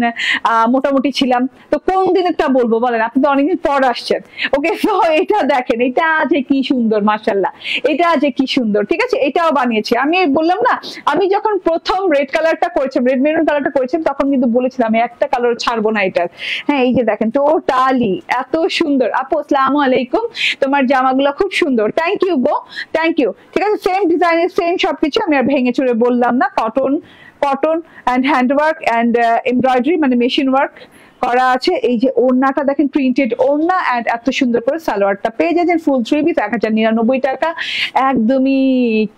মোটামুটি ছিলাম, তো কোন দিনেরটা বলবো বলেন? আপনি তো অনেকদিন পর আসছেন। ওকে, তো এটা দেখেন, এটা যে কি সুন্দর, মাশাআল্লাহ, এটা যে কি সুন্দর, ঠিক আছে? এটাও বানিয়েছি আমি, বললাম না আমি যখন প্রথম রেড কালারটা করেছিলাম, রেড মেরুন কালারটা করেছিলাম, তখন কিন্তু বলেছিলাম আমি একটা কালার ছাড়বো না এটার। হ্যাঁ এই যে দেখেন টোটালি এত সুন্দর। আপু আসসালামু আলাইকুম, তোমার জামাগুলো খুব সুন্দর, থ্যাংক ইউ গো, থ্যাংক ইউ। ঠিক আছে, সেম ডিজাইনের সেম সবকিছু, আমি আর ভেঙে চুরে বললাম না। Cotton and handwork and embroidery মানে মেশিন ওয়ার্ক করা আছে। এই যে ওড়নাটা দেখেন, প্রিন্টেড ওড়না, এন্ড এত সুন্দর করে সালোয়ারটা পেয়ে যাচ্ছেন ফুল 3 পিস 1099 টাকা, একদমই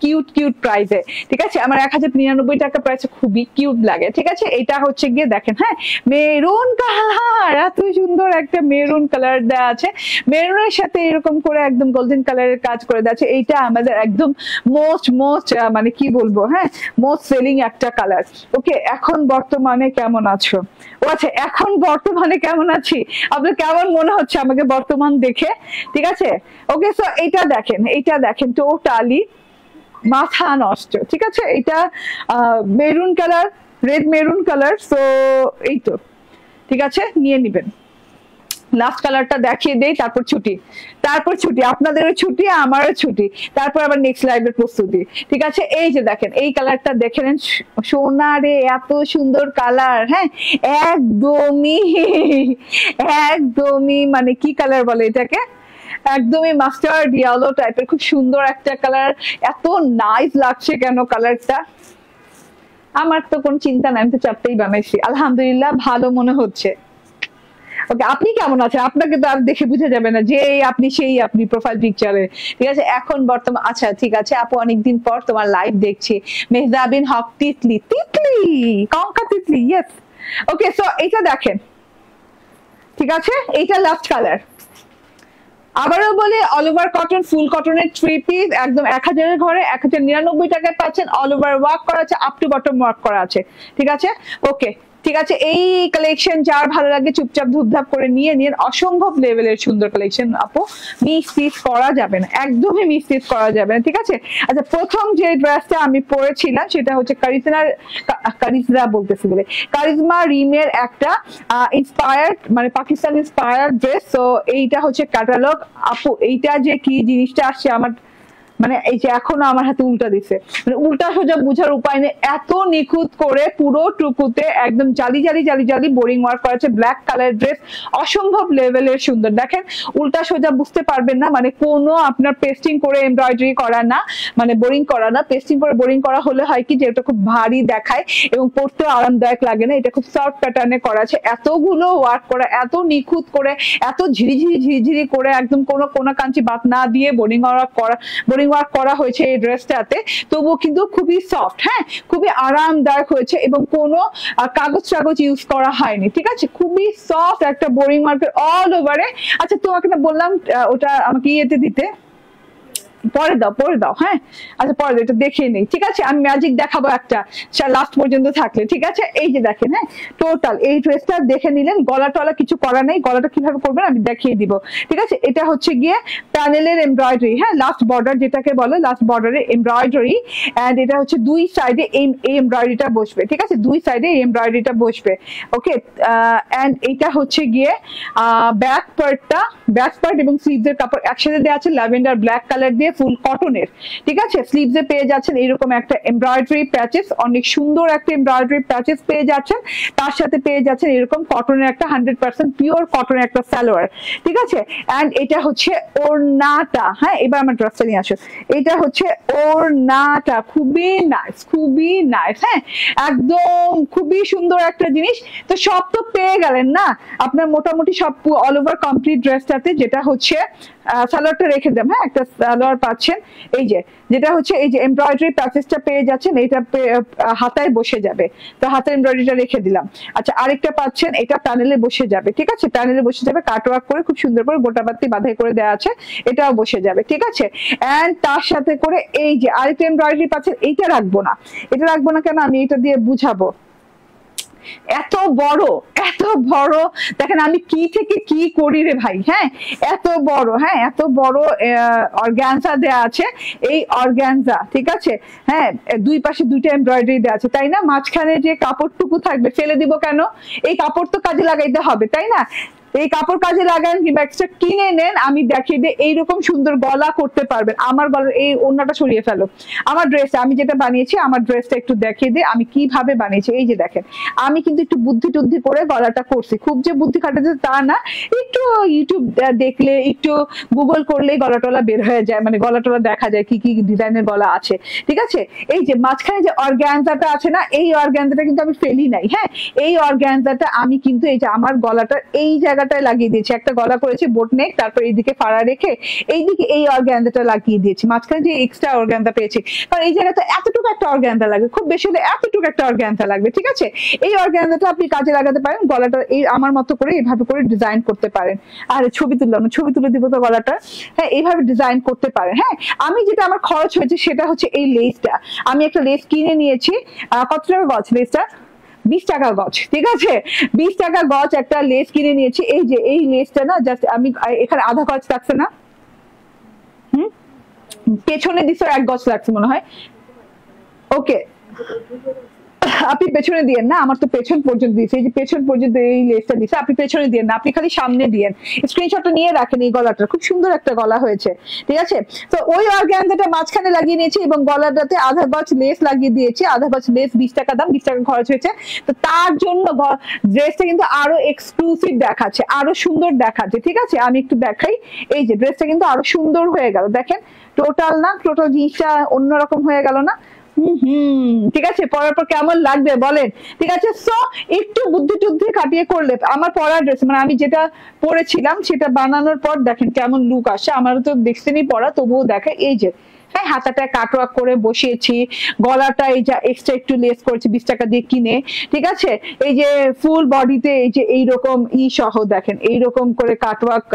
কিউট প্রাইসে, ঠিক আছে? আমার 1099 টাকা প্রাইসে খুবই কিউট লাগে, ঠিক আছে? এটা হচ্ছে গিয়ে দেখেন, হ্যাঁ মেরুন কালার, এত সুন্দর একটা মেরুন কালার দেওয়া আছে, মেরুনের সাথে এরকম করে একদম গোল্ডেন কালারের কাজ করে দেওয়া আছে। এইটা আমাদের একদম মোস্ট মানে কি বলবো, হ্যাঁ মোস্ট সেলিং একটা কালার। ওকে, এখন বর্তমানে কেমন আছো? ও আচ্ছা, এখন বর্তমানে কেমন আছি, আপনার কেমন মনে হচ্ছে আমাকে বর্তমান দেখে? ঠিক আছে, ওকে। সো এটা দেখেন টোটালি মাথা নষ্ট, ঠিক আছে? এটা maroon colour, red maroon colour. So এই তো, ঠিক আছে, নিয়ে নিবেন। লাস্ট কালারটা দেখিয়ে দেই, তারপর ছুটি, আপনাদেরও ছুটি, আমারও ছুটি, তারপর আবার নেক্সট লাইভের প্রস্তুতি, ঠিক আছে? এই যে দেখেন, এই কালারটা দেখে নেন, সোনারে এত সুন্দর কালার। হ্যাঁ একদমই মানে কি কালার বলে এটাকে, একদমই মাস্টার্ড ইয়েলো টাইপের, খুব সুন্দর একটা কালার। এত নাইস লাগছে কেন কালারটা, আমার তো কোনো চিন্তা নাই, আমি তো চারটেই বানাইছি, আলহামদুলিল্লাহ ভালো মনে হচ্ছে। ওকে, আপনি কেমন আছেন? আপনাকে তো আর দেখে বুঝা যাবে না যে আপনি সেই আপনি প্রোফাইল পিকচারে, ঠিক আছে? এখন বর্তমান, আচ্ছা ঠিক আছে আপু, অনেকদিন পর তোমার লাইভ দেখছি। মেহজাবিন হক, তিতলি কঙ্কা তিতলি, ইয়েস। ওকে, সো এটা দেখেন, ঠিক আছে? এইটা লাস্ট কালার। আবারও বলি, অল ওভার কটন, ফুল কটনের 3 পিস, একদম 1000 এর ঘরে 1099 টাকায় পাচ্ছেন। অল ওভার ওয়ার্ক করা আছে, আপ টু বটম ওয়ার্ক করা আছে, ঠিক আছে? ওকে, ঠিক আছে, এই কালেকশন যার ভালো লাগে চুপচাপ ধুপধাপ করে নিয়ে নিন। অসম্ভব লেভেলের সুন্দর কালেকশন আপু, মিস করা যাবে না, একদমই মিস করা যাবে না, ঠিক আছে? আচ্ছা, প্রথম যে ড্রেসটা আমি পরেছিলাম সেটা হচ্ছে কারিজমা রিমের একটা ইন্সপায়ার্ড মানে পাকিস্তান ইন্সপায়ার্ড ড্রেস। তো এইটা হচ্ছে ক্যাটালগ আপু, এইটা যে কি জিনিসটা আসছে আমার মানে এই যে এখনো আমার হাতে উল্টা দিছে, মানে উল্টা সোজা বুঝার উপায় নেই, এত নিখুঁত করে পুরো টুকুতে একদম জালি বোরিং ওয়ার্ক করা আছে। ব্ল্যাক কালার ড্রেস, অসম্ভব লেভেলের সুন্দর। দেখেন উল্টা সোজা বুঝতে পারবেন না, মানে কোনো আপনার পেস্টিং করে এমব্রয়ডারি করা না, মানে বোরিং করা না। পেস্টিং করে বোরিং করা হলে হয় কি যে এটা খুব ভারী দেখায় এবং পরতেও আরামদায়ক লাগে না। এটা খুব সফট প্যাটার্নে করা আছে, এতগুলো ওয়ার্ক করা, এত নিখুঁত করে, এত ঝিরিঝিরি করে, একদম কোনো কাঞ্চি বাদ না দিয়ে বোরিং ওয়ার্ক করা হয়েছে এই ড্রেসটাতে। তবুও কিন্তু খুবই সফট, হ্যাঁ খুবই আরামদায়ক হয়েছে এবং কোনো কাগজ ইউজ করা হয়নি, ঠিক আছে? খুবই সফট একটা বোরিং ওয়ার্কের অল ওভারে। আচ্ছা, তোমাকে না বললাম ওটা আমাকে ইয়েতে দিতে, পরে দাও, হ্যাঁ আচ্ছা পরে দাও, এটা দেখে নেই, ঠিক আছে? আমি ম্যাজিক দেখাবো একটা লাস্ট পর্যন্ত থাকলে, ঠিক আছে? এই যে দেখেন, হ্যাঁ টোটাল এই ড্রেসটা দেখে নিলেন, গলা টলা কিছু করা নেই, গলাটা কিভাবে করবেন আমি দেখিয়ে দিব, ঠিক আছে? এটা হচ্ছে গিয়ে প্যানেলের এমব্রয়ডারি, হ্যাঁ লাস্ট বর্ডার যেটাকে বলে, লাস্ট বর্ডারের এমব্রয়ডারি, এন্ড এটা হচ্ছে দুই সাইডে এই এমব্রয়ডারিটা বসবে, ঠিক আছে? দুই সাইডে এই এমব্রয়ডারিটা বসবে, ওকে? এন্ড এটা হচ্ছে গিয়ে ব্যাক পার্ট এবং স্লিভসের কাপড় একসাথে দেওয়া আছে, ল্যাভেন্ডার ব্ল্যাক কালার দিয়ে, ফুল কটনের, ঠিক আছে? স্লিভসে পেয়ে যাচ্ছেন এরকম একটা এমব্রয়ডারি প্যাচেস, অনেক সুন্দর একটা এমব্রয়ডারি প্যাচেস পেয়ে যাচ্ছেন। তার সাথে পেয়ে যাচ্ছেন এরকম কটনের একটা 100% পিওর কটনের একটা সালোয়ার, ঠিক আছে? এন্ড এটা হচ্ছে ওড়নাটা, হ্যাঁ এবার আমার ড্রেসটা নিয়ে আসো। এটা হচ্ছে ওড়নাটা, খুবই নাইস, হ্যাঁ একদম খুবই সুন্দর একটা জিনিস। তো সব তো পেয়ে গেলেন না আপনার, মোটামুটি সব অল ওভার কমপ্লিট ড্রেসটাতে, যেটা হচ্ছে সালোয়ারটা রেখে দেন, হ্যাঁ একটা সালোয়ার পাচ্ছেন এই যে যেটা হচ্ছে এই যে এমব্রয়ডারি প্যাচেসটা পেয়ে যাচ্ছেন, এটা হাতায় বসে যাবে, তো হাতের এমব্রয়ডারিটা রেখে দিলাম। আচ্ছা আরেকটা পাচ্ছেন, এটা প্যানেলে বসে যাবে, ঠিক আছে, প্যানেলে বসে যাবে, কাটওয়ার্ক করে খুব সুন্দর করে গোটা বাতি বাঁধাই করে দেওয়া আছে, এটাও বসে যাবে, ঠিক আছে। এন্ড তার সাথে করে এই যে আরেকটা এমব্রয়ডারি পাচ্ছেন, এইটা রাখবো না, এটা রাখবো না কেন আমি এটা দিয়ে বুঝাবো। এত বড় এত বড় দেখেন আমি কি থেকে কি করি রে ভাই, হ্যাঁ এত বড়, হ্যাঁ এত বড় অর্গানজা দেয়া আছে, এই অর্গানজা, ঠিক আছে, হ্যাঁ দুই পাশে দুইটা এমব্রয়ডারি দেওয়া আছে, তাই না, মাঝখানে যে কাপড়টুকু থাকবে ফেলে দিব কেন, এই কাপড় তো কাজে লাগাইতে হবে, তাই না, এই কাপড় কাজে লাগান কিংবা এক্সট্রা কিনে নেন, আমি দেখিয়ে দিই এইরকম সুন্দর গলা করতে পারবেন। আমার গলার এই ওড়নাটা সরিয়ে ফেলো, আমার ড্রেস আমি যেটা বানিয়েছি আমার ড্রেসটা একটু দেখিয়ে দিই আমি কিভাবে বানিয়েছি। এই যে দেখেন আমি কিন্তু একটু বুদ্ধি টুদ্ধি করে গলাটা করছি, খুব যে বুদ্ধি খাটাতে তা না, একটু ইউটিউব দেখলে একটু গুগল করলে গলা টলা বের হয়ে যায়, মানে গলা টলা দেখা যায় কি কি ডিজাইনের গলা আছে, ঠিক আছে। এই যে মাঝখানে যে অর্গানজাটা আছে না, এই অর্গানজাটা কিন্তু আমি ফেলি নাই, হ্যাঁ এই অর্গানজাটা আমি কিন্তু এই যে আমার গলাটা এই জায়গাটায় লাগিয়ে দিয়েছি, একটা গলা করেছি বোট নেক, তারপর এইদিকে ফাড়া রেখে এইদিকে এই অর্গানজাটা লাগিয়ে দিয়েছি, মাঝখানে যে এক্সট্রা অর্গানজা পেয়েছি, কারণ এই জায়গাতে এতটুকু একটা অর্গানজা লাগবে, খুব বেশি হলে এতটুকু একটা অর্গানজা লাগবে, ঠিক আছে। এই অর্গানজাটা আপনি কাজে লাগাতে পারেন, গলাটা এই আমার মতো করে এইভাবে করে ডিজাইন করতে পারেন। আর ছবি তুললাম, ছবি তুলে দিব তো গলাটা, হ্যাঁ এইভাবে ডিজাইন করতে পারেন। হ্যাঁ আমি যেটা আমার খরচ হয়েছে সেটা হচ্ছে এই লেসটা, আমি একটা লেস কিনে নিয়েছি, কত টাকা গজ লেসটা, 20 টাকা গজ, ঠিক আছে, 20 টাকা গজ একটা লেস কিনে নিয়েছি। এই যে এই লেসটা না জাস্ট আমি এখানে আধা গজ লাগছে না, পেছনে দিছো 1 গজ লাগছে মনে হয়, ওকে আপনি পেছনে দিয়েন না, আমার তো পেছন পর্যন্ত দিয়েছে, এই যে পেছন পর্যন্ত এই লেসটা দিয়েছে, আপনি পেছনে দিয়েন না, আপনি খালি সামনে দিয়েন, স্ক্রিনশটটা নিয়ে রাখেন, এই গলাটা খুব সুন্দর একটা গলা হয়েছে, ঠিক আছে। তো ওই অর্গানজাটা মাঝখানে লাগিয়ে নিয়েছি এবং গলাটাতে আধা গজ লেস লাগিয়ে দিয়েছি, আধা গজ লেস 20 টাকা দাম, 20 টাকা খরচ হয়েছে। তো তার জন্য ড্রেসটা কিন্তু আরো এক্সক্লুসিভ দেখাচ্ছে, আরো সুন্দর দেখাচ্ছে, ঠিক আছে। আমি একটু দেখাই, এই যে ড্রেসটা কিন্তু আরো সুন্দর হয়ে গেল, দেখেন টোটাল না, টোটাল জিনিসটা অন্যরকম হয়ে গেল না, ঠিক আছে, পরার পর কেমন লাগবে বলেন, ঠিক আছে। সো একটু বুদ্ধি টুদ্ধি খাটিয়ে করলে আমার পরার ড্রেস, মানে আমি যেটা পরেছিলাম সেটা বানানোর পর দেখেন কেমন লুক আসে, আমার তো দেখছেনই পরা, তবুও দেখে এই যে হ্যাঁ হাতাটা কাটওয়ার্ক করে বসিয়েছি, গলাটা এই যে এক্সট্রা একটু লেস করেছি 20 টাকা দিয়ে কিনে, ঠিক আছে। এই যে ফুল বডিতে এই যে এইরকম সহ দেখেন এইরকম করে কাটওয়ার্ক,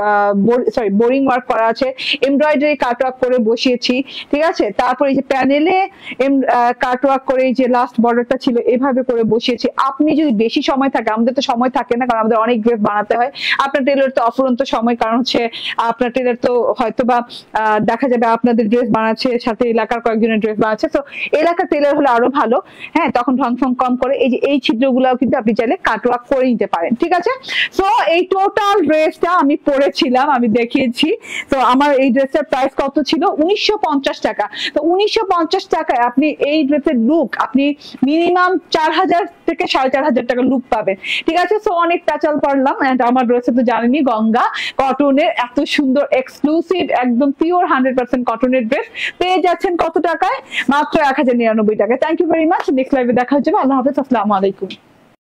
সরি বোরিং ওয়ার্ক করা আছে, এমব্রয়ডারি কাটওয়ার্ক করে বসিয়েছি, ঠিক আছে। তারপর এই যে প্যানেলে কাটওয়ার্ক করে এই যে লাস্ট বর্ডারটা ছিল এভাবে করে বসিয়েছি। আপনি যদি বেশি সময় থাকে, আমাদের তো সময় থাকে না কারণ আমাদের অনেক ড্রেস বানাতে হয়, আপনার টেলর তো অফুরন্ত সময়, কারণ হচ্ছে আপনার টেলর তো হয়তো বা দেখা যাবে আপনাদের ড্রেস বানাচ্ছে সাথে এলাকার কয়েকজনের ড্রেস বানাচ্ছে, তো এলাকার টেলর হলে আরো ভালো, হ্যাঁ তখন ঢং ফং কম করে। এই যে এই ছিদ্রগুলাও কিন্তু আপনি চাইলে কাটওয়ার্ক করে নিতে পারেন, ঠিক আছে। সো এই টোটাল ড্রেসটা আমি পরেছিলাম, আমি দেখিয়েছি। তো আমার এই ড্রেসটার প্রাইস কত ছিল, 1950 টাকা। তো 1950 টাকায় আপনি এই ড্রেসের লুক আপনি মিনিমাম 4000 থেকে 4500 টাকা লুক পাবেন, ঠিক আছে। সো অনেক প্যাচাল পারলাম, এন্ড আমার ড্রেসে তো জানেনি গঙ্গা কটনের এত সুন্দর এক্সক্লুসিভ একদম পিওর 100% কটনের ড্রেস পেয়ে যাচ্ছেন কত টাকায়, মাত্র 1099 টাকায়। Thank you very much, next লাইভে দেখা হচ্ছে, আল্লাহ হাফেজ, আসসালামু আলাইকুম।